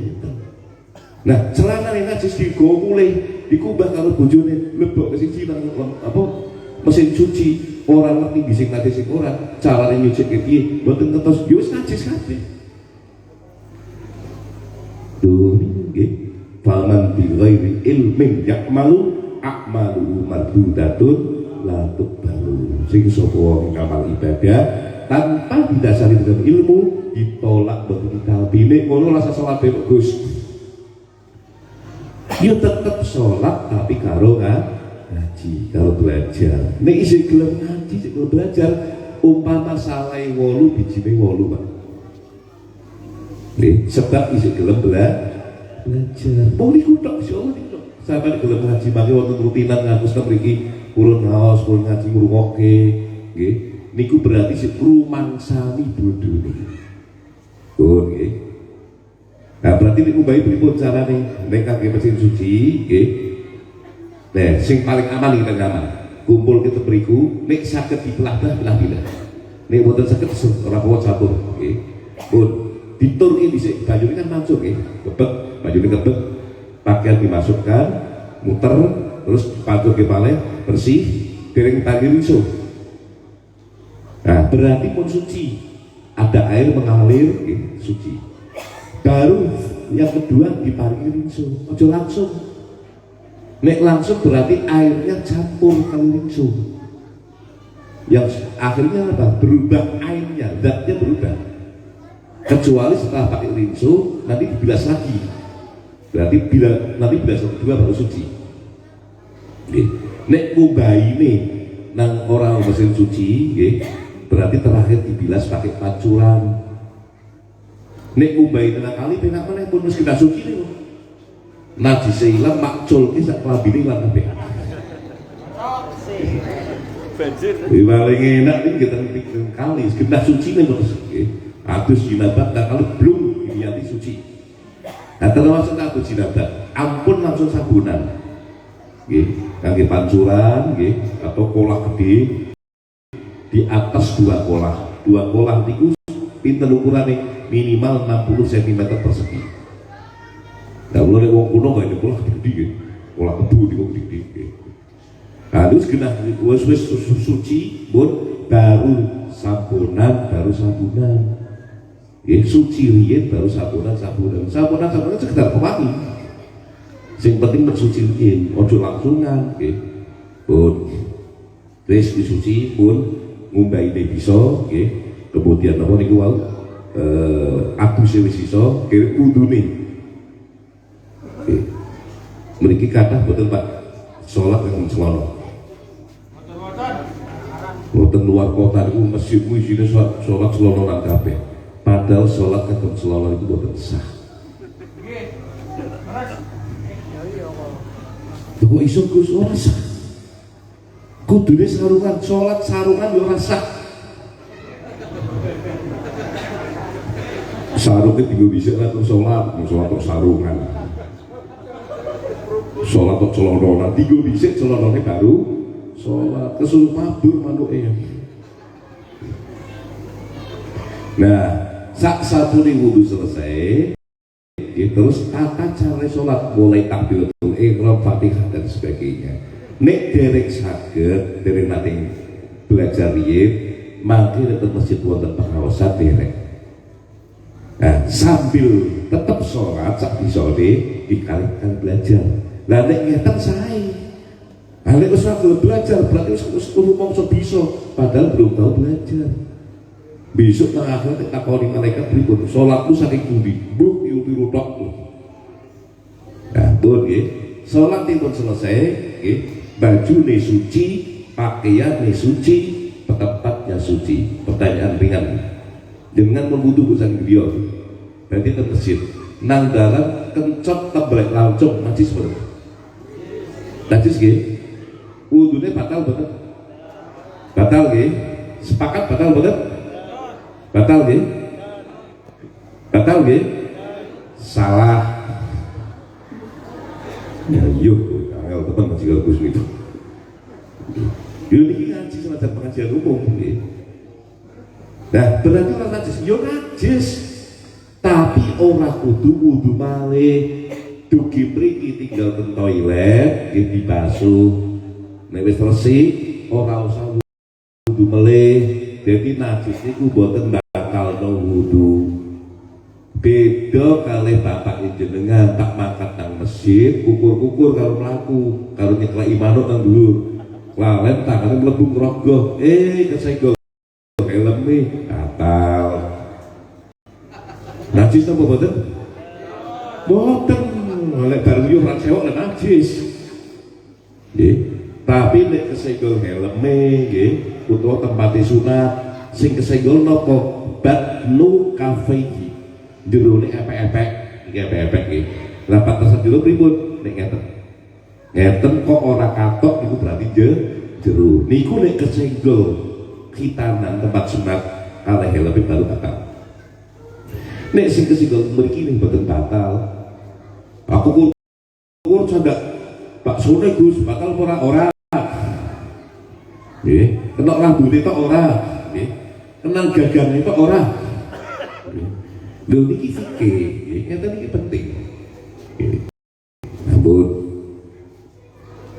Nah, celana ini najis digo mulai dikubah karo bojone lebok ke siji nang apa mesin cuci orang ngerti bising najis sing ora carane nyucike piye mboten ngertos yo wis najis kabeh. Duh nggih faman bi ghairi ilmin ya'malu a'malu mardudatun la tuqbalu. Sing sapa wong ngamal ibadah tanpa didasari dengan ilmu ditolak betul kalbine ngono rasa salat Gus. Yo tetep sholat tapi karo ngaji, karo belajar. Nek isih gelem ngaji, isih gelem belajar, umpama salah 8 bijine 8, Pak. Nggih, sebab isih gelem belajar. Wong niku tok insyaallah niku. Sampeyan gelem ngaji mangke wonten rutinan ngatus ten mriki, kurun ngaos, kurun ngaji ngrungokke, nggih. Niku berarti sik rumangsani bodhone. Oh nggih. Nah berarti niku bayi pripun carane nek kangge mesin suci nggih. Nah sing paling aman kita ngamal. Kumpul kita beriku nek saged dibelah-belah. Nek boten saged ora apa campur nggih. Pun diturki dhisik banyune kan mancur nggih. Kebek, banyune kebek, pakaian dimasukkan, muter terus dipanturke malih bersih, dereng tangi rinso. Nah berarti pun suci. Ada air mengalir nggih, suci. Baru yang kedua diparingi rinso, ojo langsung. Nek langsung berarti airnya campur kali rinso. Yang akhirnya apa? Berubah airnya, zatnya berubah. Kecuali setelah pakai rinso nanti dibilas lagi. Berarti nanti bilas kedua baru suci. Nek ngubaine nang orang mesin suci, berarti terakhir dibilas pakai pancuran. Nek umbai tengah kali penak meneh pun mesti kita suci niku. Najis ilang makcul ki sak klambine lan kabeh. Banjir. Paling enak iki kita pikir kali kita suci nih terus nggih. Adus jinabat tak kalau belum diniati suci. Nah termasuk adus jinabat, ampun langsung sabunan. Nggih, kangge pancuran nggih atau kolah gede di atas 2 kolah. 2 kolah niku pinten ukurane? Minimal 60 cm persegi. Nah, mulai wong kuno gak ada pola gede, pola kebu di wong gede. Nah, terus kena wes suci, bun baru sabunan. Ya, suci riyen baru sabunan sekedar pewangi. Yang penting bersuci riyen, ojo langsungan, bun. Terus disuci, bun ngumbai ini bisa, kemudian apa niku wau? Aku wis iso kene udune. Mriki kathah boten Pak salat ing celana. Boten luar kota niku masjidmu isine salat celana nang kabeh. Padahal salat kagem celana itu boten sah. Kok iso Gus ora sah? Kudune sarungan, salat sarungan yo ora sah. Sarungnya tinggal bisa lah terus sholat terus sarungan, sholat terus celana, tinggal bisa celananya baru sholat kesuruh mabur manuknya. Nah sak satu nih wudhu selesai, terus tata cara sholat mulai takbiratul ihram, fatihah dan sebagainya. Nek derek saged, derek nanti belajar riyen, mangke tetep masjid wonten pengawasan derek. Nah, sambil tetap sholat sak bisone dikalikan belajar. Lah nek ngeten sae. Lah nek wis belajar berarti wis mongso bisa padahal belum tahu belajar. Besok nang akhirat takoni malaikat pripun? Salatmu saking pundi? Mbok piru-piru tok. Nah, pun nggih. Salat dipun selesai, nggih. Bajune suci, pakaiane suci, tempatnya suci. Pertanyaan ringan. Dengan membutuh urusan beliau berarti terbesit nang dalam kencot tebrek lancung najis betul najis gak? Wudhunya batal betul batal gak? Sepakat batal betul batal gak? Batal gak? Salah ya yuk angel teman masih kalau kusmi itu ini ngaji semacam pengajian umum gak? Nah, berarti orang najis, yo najis, tapi orang kudu wudu malih, dugi mriki tinggal ke toilet, dibasuh, nek wis resik, ora usah wudu meleh. Jadi najis niku boten bakal no wudu. Beda kalih bapak jenengan tak mangkat nang masjid, kukur-kukur karo mlaku, karo nyekleki manuk nang dhuwur. Lalen tangane mlebu ngrogoh, kesenggol helme batal. Najis napa boten? Boten. Lek bar nguyuh ra cewek lek najis. Nggih. Tapi nek kesenggol helme nggih, utawa tempat sunat sing kesenggol napa? Batnu kafeiki. Jerone epek-epek, iki epek-epek nggih. Lah pantesan jero pripun nek ngeten? Ngeten kok ora katok niku berarti jero. Niku nek kesenggol khitanan tempat sunat kalih helme baru batal. Nek sing kesenggol mriki ning boten batal. Aku kur candak Pak Sone Gus batal ora. Nggih, kena rambute tok ora, nggih. Kenang gagange tok ora. Lho niki fikih, nggih, ngeten iki penting. Nggih. Ampun.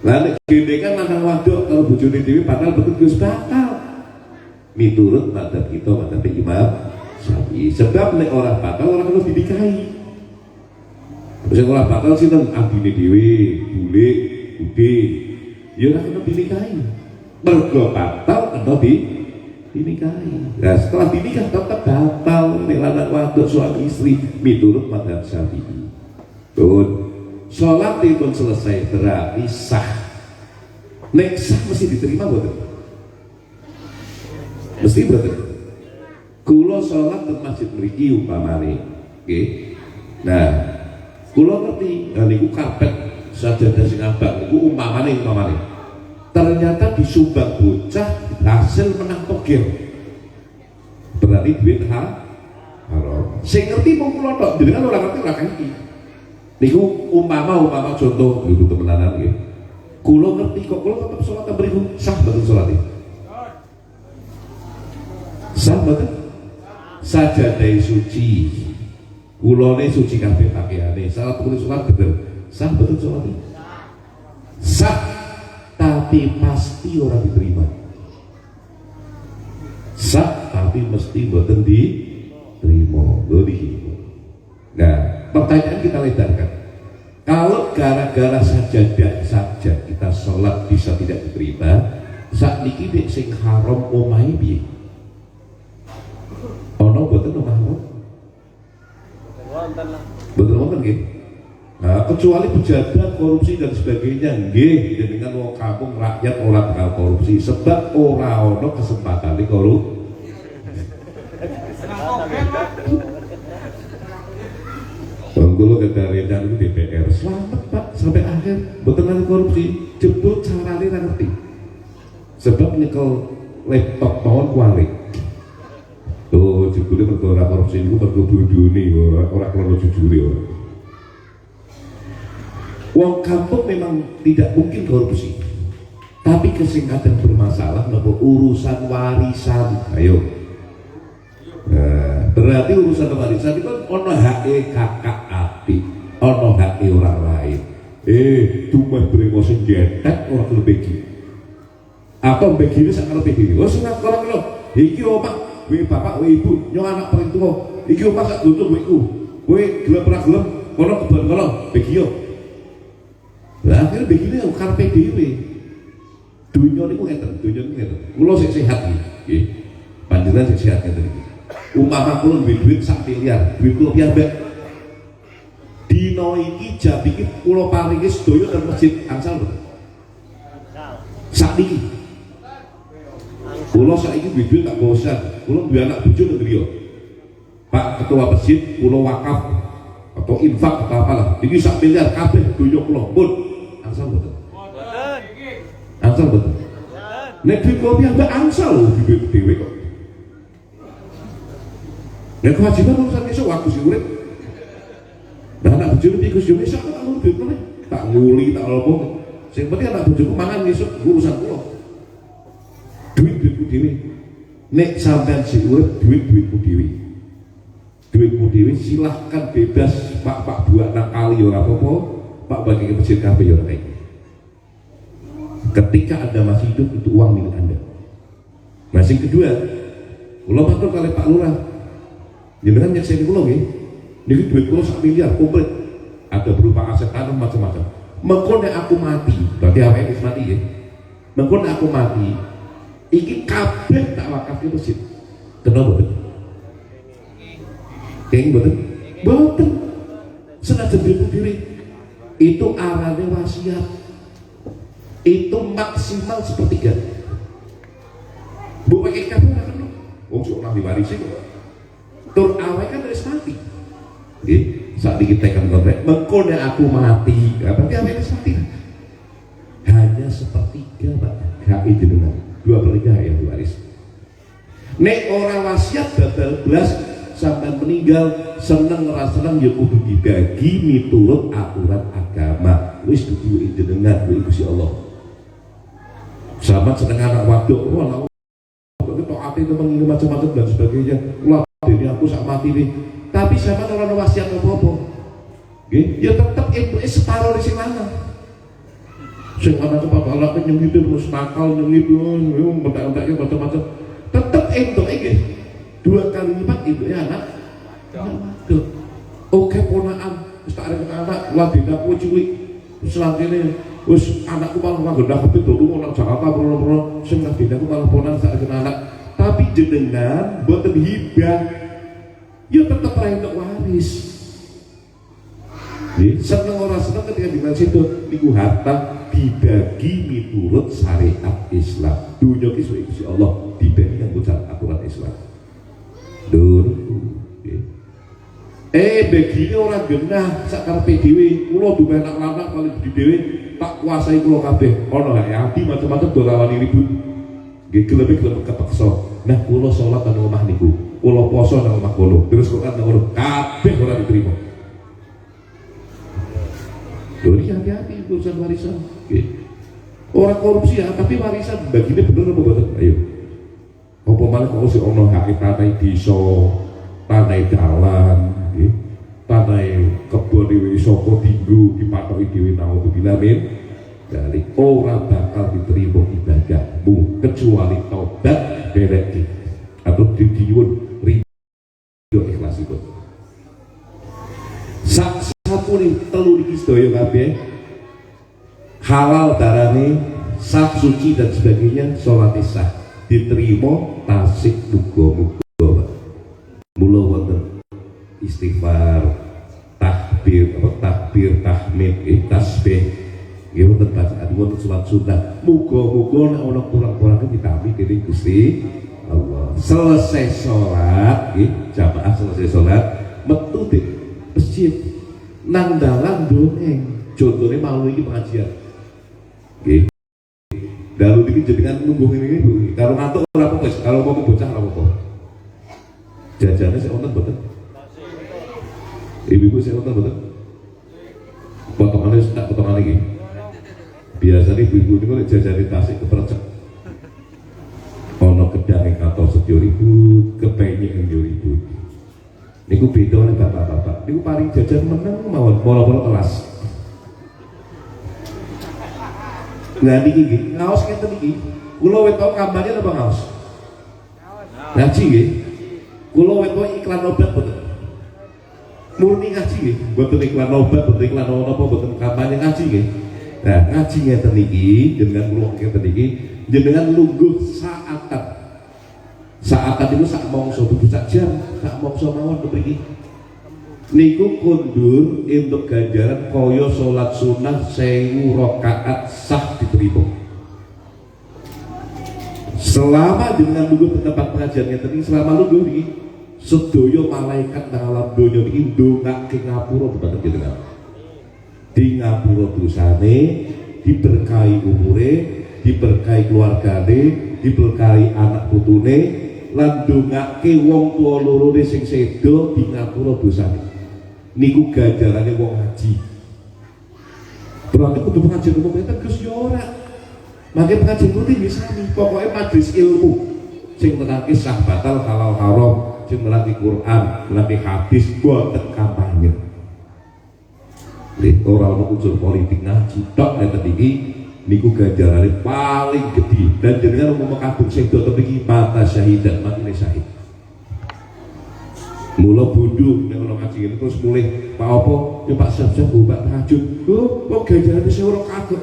Lah nek gendekan lanang wadok karo bojone dhewe batal betul Gus batal. Miturut madzhab kita madzhab Imam Syafi'i. Sebab nek ora batal ora perlu dinikahi. Sing ora batal sinten abine dhewe, bule, budhe. Ya ora kena dinikahi. Mergo batal kena dinikahi. Nah, setelah dinikah tetap batal nek lanang wadok suami istri miturut madzhab Syafi'i. Pun salat dipun selesai berarti sah. Nek sah mesti diterima boten? Mesti boten. Kula salat teng masjid mriki umpamane, nggih. Nah, kula ngerti, niku karpet sajadah sing abang niku umpamane. Ternyata disumbang bocah hasil menang togel. Berarti duit haram. Sing ngerti mung kula tok, jenengan ora ngerti ora ngerti. Niku umpama contoh niku temenanan nggih. Kula ngerti kok kula tetep salat mriku sah betul salate. Sah betul. Sajadah suci. Kulone suci kabeh pakaiane. Salat kudu salat bener. Sah betul salate. Sah, tapi pasti ora diterima. Sah tapi mesti mboten diterima. Lho iki. Nah, pertanyaan kita lebarkan. Kalau gara-gara sajadah saja kita sholat bisa tidak diterima, saat niki nek sing haram omahe piye? Ono boten omahmu? Boten wonten nggih. Nah, kecuali pejabat korupsi dan sebagainya nggih dengan wong kampung rakyat ora bakal korupsi sebab ora ono kesempatan di korupsi. Bangkulo kedaredan itu DPR selamat Pak sampai akhir betul ada korupsi jebul carane ra ngerti sebab nyekel laptop tahun kualik tuh jebule mergo ora korupsi niku mergo bodhone ora krono jujure ora. Wong kampung memang tidak mungkin korupsi tapi kesingkatan bermasalah nopo urusan warisan. Ayo. Nah, berarti urusan warisan itu kan ono hake kakak adik, ono hake orang lain. Tumeh bremo sing jetek ora gelem begi. Apa begini sak karepe dhewe. Wes ora karo iki omah, kowe bapak, kowe ibu, nyong anak paling tuwa. Iki omah sak guntur kowe. Kowe gelem ora gelem, kono kebon kono begi yo. Lah akhire begini karepe dhewe. Dunya niku ngeten, Kula sing sehat iki, nggih. Panjenengan sing sehat ngeten iki. Umpama kula duwe duit sak miliar, duit kula piyambak. Dina iki jam iki kula paringi sedaya teng masjid angsal mboten? Sakniki. Kula saiki duwe duit tak bosan. Kula duwe anak bojo nang griya. Pak Ketua Masjid kula wakaf atau infak atau apalah. Iki sak miliar kabeh donya kula pun angsal mboten? Mboten. Angsal mboten? Nek duit kula piyambak angsal lho duit dhewe kok. Nek kewajiban urusan esuk waktu sing urip. Nah anak bojo iki Gus yo esuk tak ngurip meneh. Tak nguli tak apa. Sing penting anak bojoku mangan esuk urusan kula. Duit-duitku dhewe. Nek sampean sing urip duit-duitku dhewe. Duitmu dhewe silahkan bebas Pak buat nang kali ora apa-apa. Pak bagi ke masjid kabeh yo ora. Ketika Anda masih hidup, itu uang milik Anda. Nah, yang kedua, kalau matur kali Pak Lurah, jenengan nyekseni kula nggih, niki duit kula 1 miliar komplit, ada berupa aset tanah macam-macam. Mengko nek aku mati, berarti awake wis mati ya. Mengko nek aku mati, iki kabeh tak wakaf ke masjid. Kenapa boten? Kenging boten? Boten. Senajan diri itu arane wasiat. Itu maksimal sepertiga. Bu pakai kabeh kan lho. Wong sok nang diwarisi kok. Tur awake kan wis mati. Nggih, sak iki tekan kontrak, mengko nek aku mati, berarti awake wis mati. Hanya sepertiga, Pak. Hak jenengan. 2/3 yang diwaris. Nek ora wasiat dadal blas sampai meninggal seneng ora seneng ya kudu dibagi miturut aturan agama. Wis dudu jenengan Gusti Allah. Sama seneng anak wadok, wah itu hati itu mengingat macam-macam dan sebagainya. Wah, ini aku sak mati nih. Tapi sama orang wasiat apa-apa. Ya tetap itu separuh di sing lanang. Sing ana cepat ala nyeng itu terus nakal nyeng itu, mentak-mentaknya macam-macam. Tetap itu iki 2 kali lipat itu ya anak. Tuh. Oke ponaan, wis tak arep anak, ladine aku cilik. Selanjutnya wis anakku malah gendah kepit dulu nang Jakarta pro sing ladine aku malah ponan sak anak. Tapi jenengan boten hibah. Ya tetap ra entuk waris. Seneng ora seneng ketika di situ niku harta dibagi miturut syariat Islam. Dunia ki Gusti Allah dibagi yang bocah aturan Islam. Begini orang genah sakarepe dhewe, kula duwe anak lanang paling gedhe dhewe tak kuasai kula kabeh. Ono gak ati macam-macam do rawani ribut. Nggih gelem kepeksa. Nah kula salat nang omah niku, kula poso nang omah kula, terus Quran nang ngono kabeh ora diterima. Dori hati-hati urusan warisan. Nggih. Ora korupsi ya, tapi warisan bagine bener apa boten? Ayo. Apa malah kok sing ono hak tanah desa, tanah dalan, nggih. Tanah kebon dhewe saka dinggo dipatoki dhewe naudzubillah min dari ora bakal diterima ibadahmu kecuali taubat derek atau didiun ridho ikhlas itu. Satu nih telu iki sedaya kabeh halal darane sah suci dan sebagainya salat sah diterima tasik muga-muga mula wonten istighfar takbir tahmid tasbih nggih wonten bacaan wonten salat sunat muga-muga nek ana kurang-kurange ditampi dening Gusti Allah. Selesai salat nggih jamaah selesai salat metu di masjid nang dalan dongeng contohnya malu ini pengajian nggih dalu iki jenengan nunggu ngene kalau ngantuk ora apa wis kalau mau bocah ora apa jajane sik wonten mboten ibu-ibu sik wonten mboten potongane tak potongan iki biasanya ibu-ibu niku nek jajane tasik kepercek ana gedang katos 7.000 kepenyek 7.000 niku beda oleh bapak-bapak niku paling jajan meneng mawon bola-bola kelas. Nah niki ngaos ngeten iki kula wet tau kampanye apa ngaos ngaji nggih kula wet tau iklan obat boten murni ngaji nggih boten iklan obat boten iklan apa boten kampanye ngaji nggih. Nah ngaji ngeten iki jenengan kula ngeten iki jenengan lungguh saatan itu sak mongso dudu sak jam sak mongso mawon mriki niku kondur untuk ganjaran kaya salat sunah 1000 rakaat sah diterima selama dengan lungguh ke tempat pengajian ngeten iki selama lungguh iki sedaya malaikat nang alam donya iki ndongake ngapura dhumateng jenengan di ngapura dosane diberkahi umure diberkahi keluargane diberkahi anak putune lan ndongake wong tuwa lorone sing sedo di ngapura dosane niku ganjarane wong ngaji. Berarti kudu pengajian umum itu Gus ya ora. Mangke pengajian rutin bisa nih pokoknya majelis ilmu sing nerangke sah batal halal haram sing nerangke Quran nerangke hadis boten kampanye. Lha ora ono unsur politik ngaji tok ngeten iki niku ganjarane paling gede. Dan jenengan umum kabung sing do mriki mata syahidan matine syahid. Mula bodho nek ana kaji terus mulih Pak apa ya Pak siap-siap Pak tahajud. Oh, kok ganjarane sing ora kaget.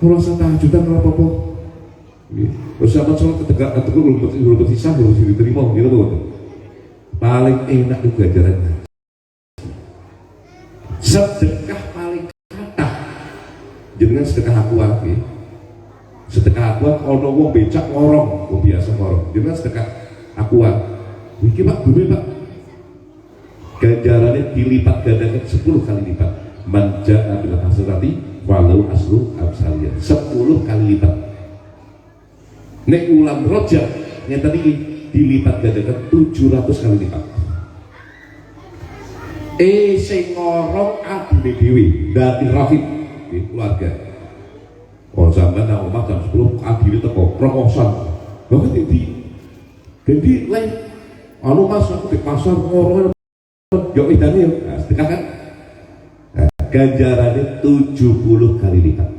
Ora usah tahajudan ora apa-apa. Nggih. Terus sampeyan salat ketegak belum sisa harus diterima gitu kok. Paling enak itu ganjarannya. Sedekah paling kathah jenengan sedekah aku nggih. Sedekah aku ana wong becak ngorong, wong biasa ngorong. Jenengan sedekah aku iki Pak bumi Pak. Ganjarannya dilipat gandakan 10 kali lipat. Manja bil hasanati walau asru amsaliyah. 10 kali lipat. Nek ulam rojak ngeten iki dilipat gandakan 700 kali lipat. Sing ngorong adine dhewe, dadi rahim di keluarga. Oh sampean nang omah jam 10 adine teko prokosan. Lho jadi lek anu Mas aku di pasar ngorong yo idane yo. Nah, sedekah kan. Nah, ganjarane 70 kali lipat.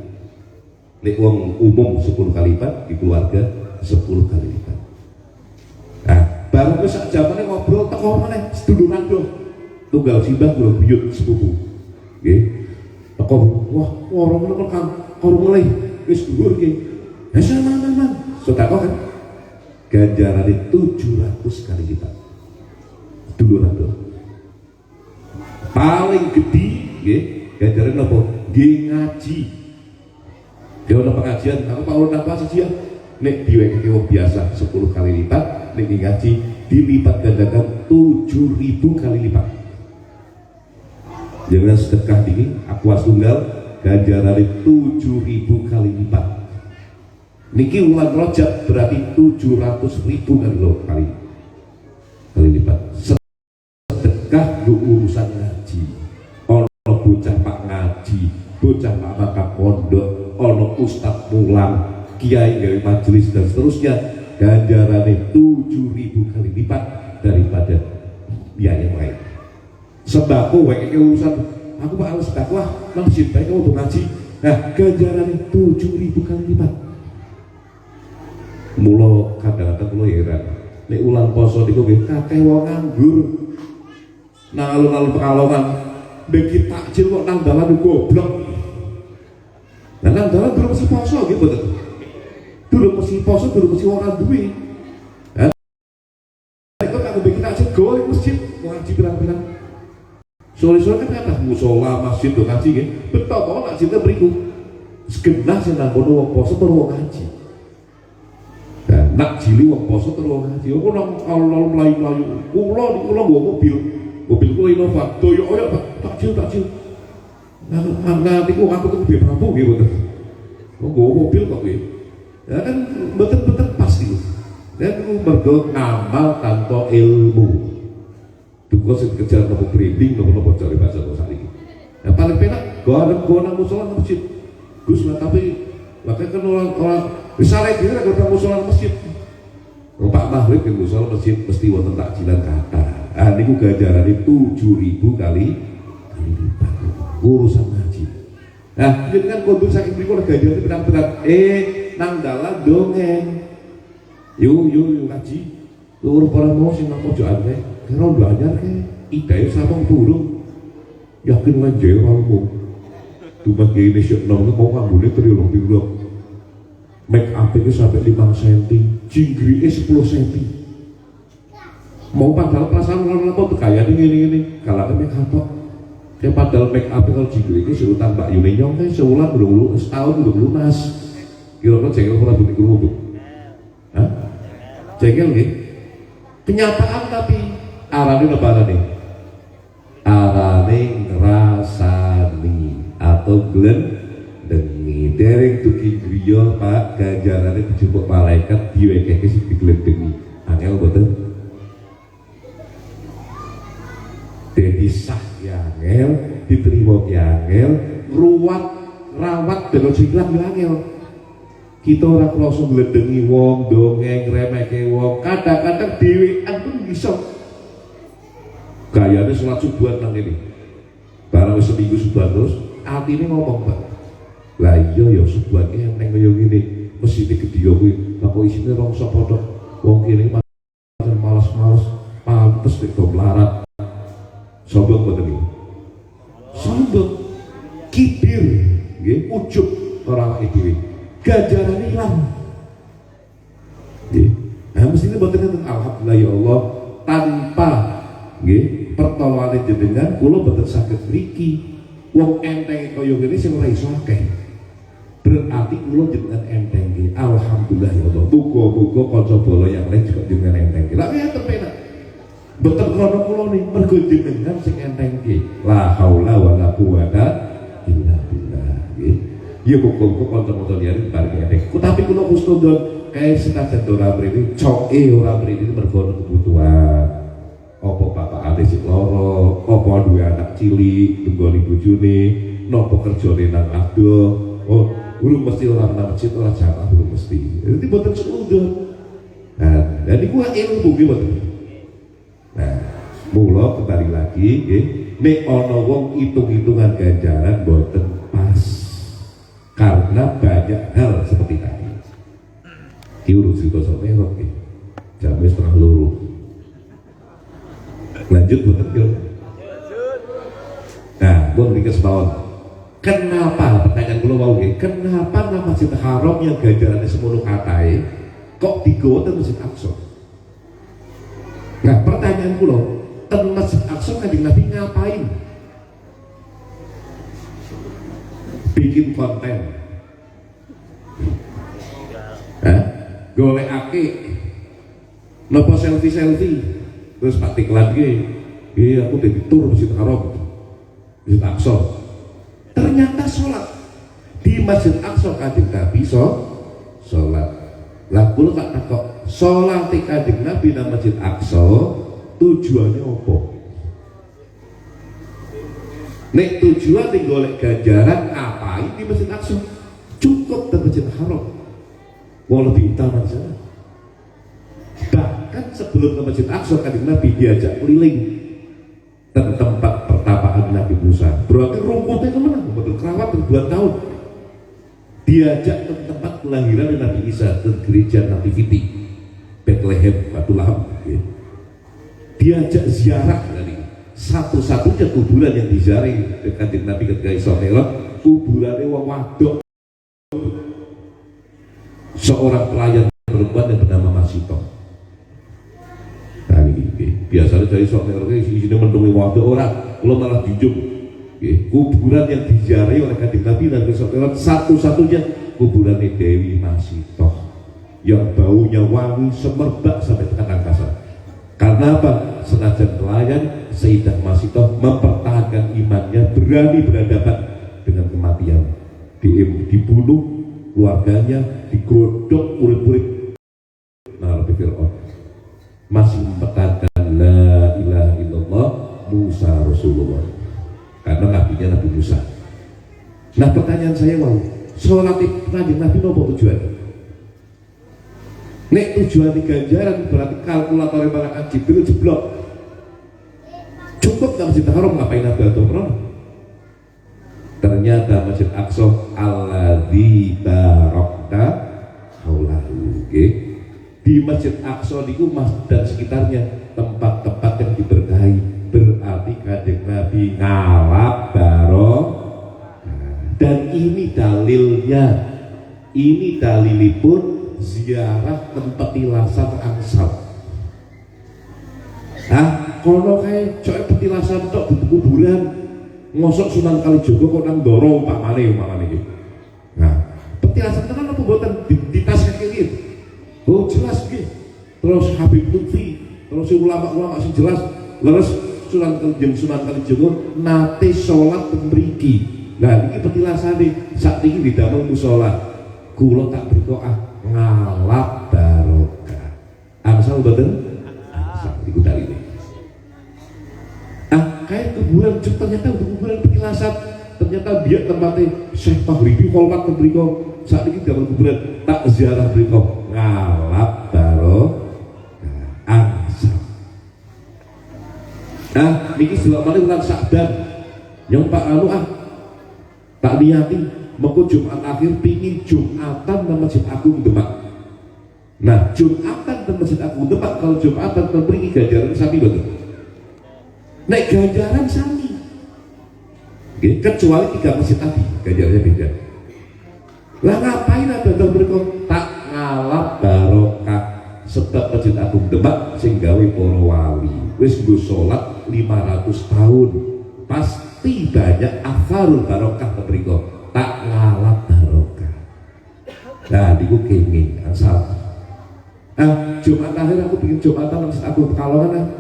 Nek wong umum 10 kali lipat, di keluarga 10 kali lipat. Nah, baru wis sak jamane ngobrol teko meneh seduluran do. Tunggal simbah kula buyut sepupu. Nggih. Teko wah orang menika kan karo mulai wis dhuwur iki. Ha sama-sama. Sedekah kan. Ganjarane 700 kali lipat. Duluran do. Paling gede nggih ganjaran apa? Nggih ngaji. Dia ana pengajian, aku mau napa saja. Nek diwekake wong biasa 10 kali lipat, nek ngaji dilipat gandakan 7.000 kali lipat. Jangan sedekah ini aku tunggal ganjaran 7.000 kali lipat. Niki ulang rojak berarti 700.000 kali lipat. Sedekah lu urusan ngaji. Ono bocah pak ngaji, bocah pak maka pondok, ono ustaz mulang, kiai gawe majelis dan seterusnya. Ganjarannya 7.000 kali lipat daripada biaya yang lain. Sembako wae urusan aku pak harus dakwah nang masjid bae untuk ngaji. Nah, ganjarannya 7.000 kali lipat. Mula kadang-kadang kula heran. Nek ulang poso niku nggih kakeh wong nganggur. Nang alun-alun Pekalongan bagi takjil kok nang dalan goblok. Nah, nang dalan durung mesti poso nggih mboten. Durung mesti poso, durung mesti ora duwe. Nah, iku kanggo bagi takjil go ning masjid ngaji pirang-pirang. Sore-sore kan ada musola masjid do ngaji nggih. Betapa nak cinta mriku. Segenah sing nang kono wong poso tur wong ngaji. Nah, nak jili wong poso tur wong ngaji. Aku nang alun-alun mlayu-mlayu. Kula nggo mobil kula Innova. Doyo-oyo takjil. Nah, niku aku tuh biar Prabu nggih mboten. Nggo mobil kok nggih. Ya kan mboten pas niku. Dan niku mergo ngamal tanpa ilmu. Duka sing kejar nopo branding nopo cari bahasa kok sakniki. Ya paling penak go nang musola nang masjid. Gus lah tapi kan orang misalnya dhewe nek nang musola masjid. Pak Maghrib ke musola masjid mesti wonten takjilan kata. Ah niku ganjarane 7.000 kali lipat. Urusan ngaji. Nah, jenengan kondur saking mriku ganjarane pirang-pirang nang dalan dongeng. Yo ngaji. Lur para mau sing nang pojokan kae. Kira udah anyar ke, idai sabang burung, yakin lanjai orangmu. Cuma gini syuk nong mau ngambilnya teriolong-teriolong. Make up itu sampai 5 cm, jinggri 10 cm. Mau padahal perasaan orang apa tuh kayak ini, kalau ada make up ya padahal make up kalau jinggri ini seutan Mbak Yuni Nyong kan sebulan belum setahun belum lunas. Kira-kira jengkel pernah bunyi kerubuk. Hah? Jengkel nih? Kenyataan tapi arane lebarane arane ngrasani atau glendengi dereng tuki griya Pak ganjarane dijupuk malaikat diwekeke sing diglendengi angel boten dadi sah ya angel diterima ya angel rawat dengan siklan ya angel kita ora krasa nglendengi wong dongeng remeke wong kadang-kadang dhewean pun bisa gayanya sholat subuhan nang ini barang seminggu subuhan terus hati ini ngomong Pak Lah iya ya sebuah enteng kaya ngene mesti gede yo kuwi apa isine rong sapa tok wong kene macam malas-malas pantes nek do melarat sombong boten iki sombong kibir nggih ujub ora awake dhewe ganjaran ilang nggih nah mestine boten enten alhamdulillah ya Allah tanpa nggih pertolongan jenengan kula boten saged mriki wong enteng kaya ngene sing ora iso akeh berarti kula jenengan enteng nggih alhamdulillah ya Allah muga-muga kanca bola yang lain juga jenengan enteng nggih lha ya tepenak betul krono kula nih mergo jenengan sing enteng nggih la haula wala quwata illa billah nggih ya muga-muga kanca-kanca liyane bareng enteng tapi kula kusnudon kae senajan ora mrene coke ora mrene mergo kebutuhan apa bapak ade sing loro apa duwe anak cilik tunggoni bojone napa kerjane nang adoh oh belum mesti orang nang masjid orang jamaah belum mesti jadi boten seudon nah dan iku ilmu nggih boten nah mula kembali lagi nggih nek ana wong hitung-hitungan ganjaran boten pas karena banyak hal seperti tadi diurus cerita sampai merok nggih jam 1:30 lanjut boten yo nah bon dikes mawon. Kenapa pertanyaan kula wau nggih kenapa nama Masjid Haram yang ganjarane semono katae kok digawa teng Masjid Aqsa nah pertanyaan kula teng Masjid Aqsa Kanjeng Nabi ngapain bikin konten golekake napa selfie terus patik lagi iya aku dadi tur Masjid Haram Masjid Aqsa ternyata sholat di Masjid Aqsa Kanjeng Nabi sholat lah kula tak takok sholat Kanjeng Nabi nang Masjid Aqsa tujuannya apa nek tujuan golek ganjaran ngapain di Masjid Aqsa cukup di Masjid Haram mau lebih utama sana bahkan sebelum ke Masjid Aqsa Kanjeng Nabi diajak keliling tempat pertapaan Nabi Musa berarti rumputnya kemana? Betul kerawat ribuan tahun diajak ke tempat kelahiran Nabi Isa ke gereja Nativity Bethlehem Batu Laham ya. Diajak ziarah dari satu-satunya kuburan yang diziarahi dekat Nabi ketika Isra Mi'raj kuburannya wong wadok seorang pelayan perempuan yang bernama Masitoh biasanya dari soal isinya mendungi waktu orang kalau malah dijum kuburan yang diziarahi oleh Kanjeng Nabi dan kesoteran satu-satunya kuburan Dewi Masitoh yang baunya wangi semerbak sampai ke angkasa karena apa? Senajan pelayan Sayyidah Masitoh mempertahankan imannya berani berhadapan dengan kematian dibunuh keluarganya digodok murid-murid Nabi Fir'aun masih mempertahankan la ilaha illallah Musa Rasulullah karena nabinya Nabi Musa. Nah pertanyaan saya mau sholat Kanjeng Nabi nopo tujuan? Nek tujuan ganjaran berarti kalkulator malaikat Jibril jeblok cukup nggak Masjid Haram ngapain Nabi atau ternyata Masjid Aqsa alladzi barakna haulahu di Masjid Aqsa niku dan sekitarnya tempat-tempat yang diberkahi berarti Kanjeng Nabi ngalap dan ini dalilipun ziarah tempat petilasan angsal kono kae cok petilasan tok di kuburan ngosok Sunan Kalijaga kok nang Ndoro umpamane iki nah petilasan tenan apa mboten di tas kaki iki oh jelas nggih terus Habib Lutfi terus ulama-ulama sing jelas leres Sunan Kalijaga nate salat teng mriki lah iki petilasane sak niki didamel musala kula tak berdoa ngalap barokah angsal mboten angsal iku dalile kayak kuburan ternyata untuk kuburan petilasan ternyata dia tempatnya Syekh Maghribi hormat ke mriko saat ini dalam kuburan tak ziarah mriko ngalap barokah angsal niki selama ini ulang Sa'ban yang Pak Anu tak niati mengko Jumat akhir pingin Jumatan nang Masjid Agung Demak. Nah, Jumatan nang Masjid Agung Demak kalau Jumatan nang mriki ganjaran sami mboten? Nek ganjaran sami. Nggih, kecuali 3 masjid tadi ganjarannya beda. Lah ngapain ada mereka tak ngalap barokah sebab Masjid Agung Demak sing gawe para wali wis nggo salat 500 tahun pasti banyak afarul barokah mereka tak ngalap barokah. Nah niku kenging asal Jumat akhir aku bikin Jumatan Masjid Agung Pekalongan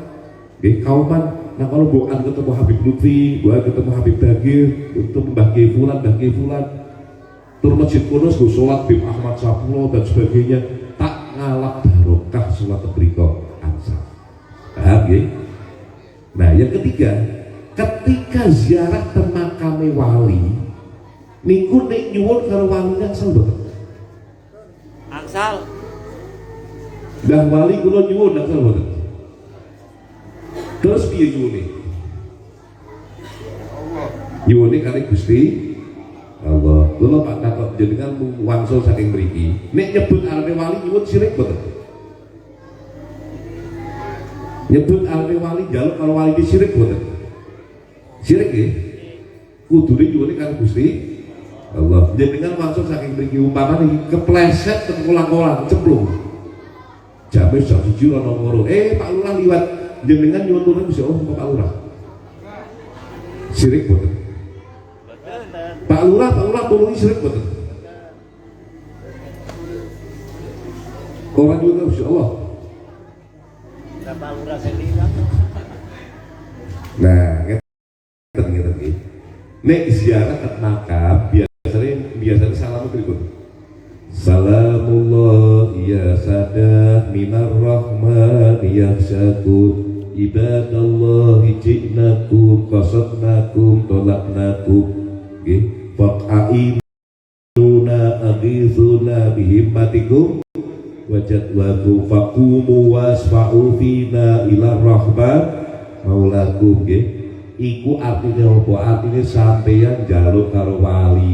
nggih kauman nah kalau bukan ketemu Habib Lutfi, bukan ketemu Habib Bagir, ketemu Mbah Kiai Fulan tur masjid kuno gue sholat Bim Ahmad Sapulo dan sebagainya tak ngalap barokah sholat beriko ansar. Paham ya? Nah yang ketiga, ketika ziarah ke makame wali niku nek nyuwun karo wali angsal mboten? Angsal. Dah wali kula nyuwun angsal mboten? Terus piye nyuwune? Nyuwune kali Gusti Allah, kula Pak takok jenengan wangsul saking mriki. Nek nyebut arepe wali nyuwun sirik mboten? Nyebut arepe wali njaluk karo wali iki sirik mboten? Sirik nggih. Kudune nyuwune karo Gusti Allah. Jenengan wangsul saking mriki umpamane kepleset ten kolang-kolang cemplung. Jame jam 1 ana loro. Pak Lurah liwat jenengan nyuwun tulung Gusti Allah Pak Lurah. Sirik mboten? Pak Lurah tulungi sirik betul. Orang juga Insya Allah. Pak Lurah sendiri. Nah, ngeten. Nek ziarah ke makam biasanya salam berikut. Salamullah ya sadah minar rahman ya syakur ibadallah ji'nakum qasadnakum tolaknakum nggih fa'ainuna aghithuna bihimmatikum wajadwakum faqumu wasfa'u fina ila rahman maulakum nggih. Iku artinya apa? Artinya sampeyan njaluk karo wali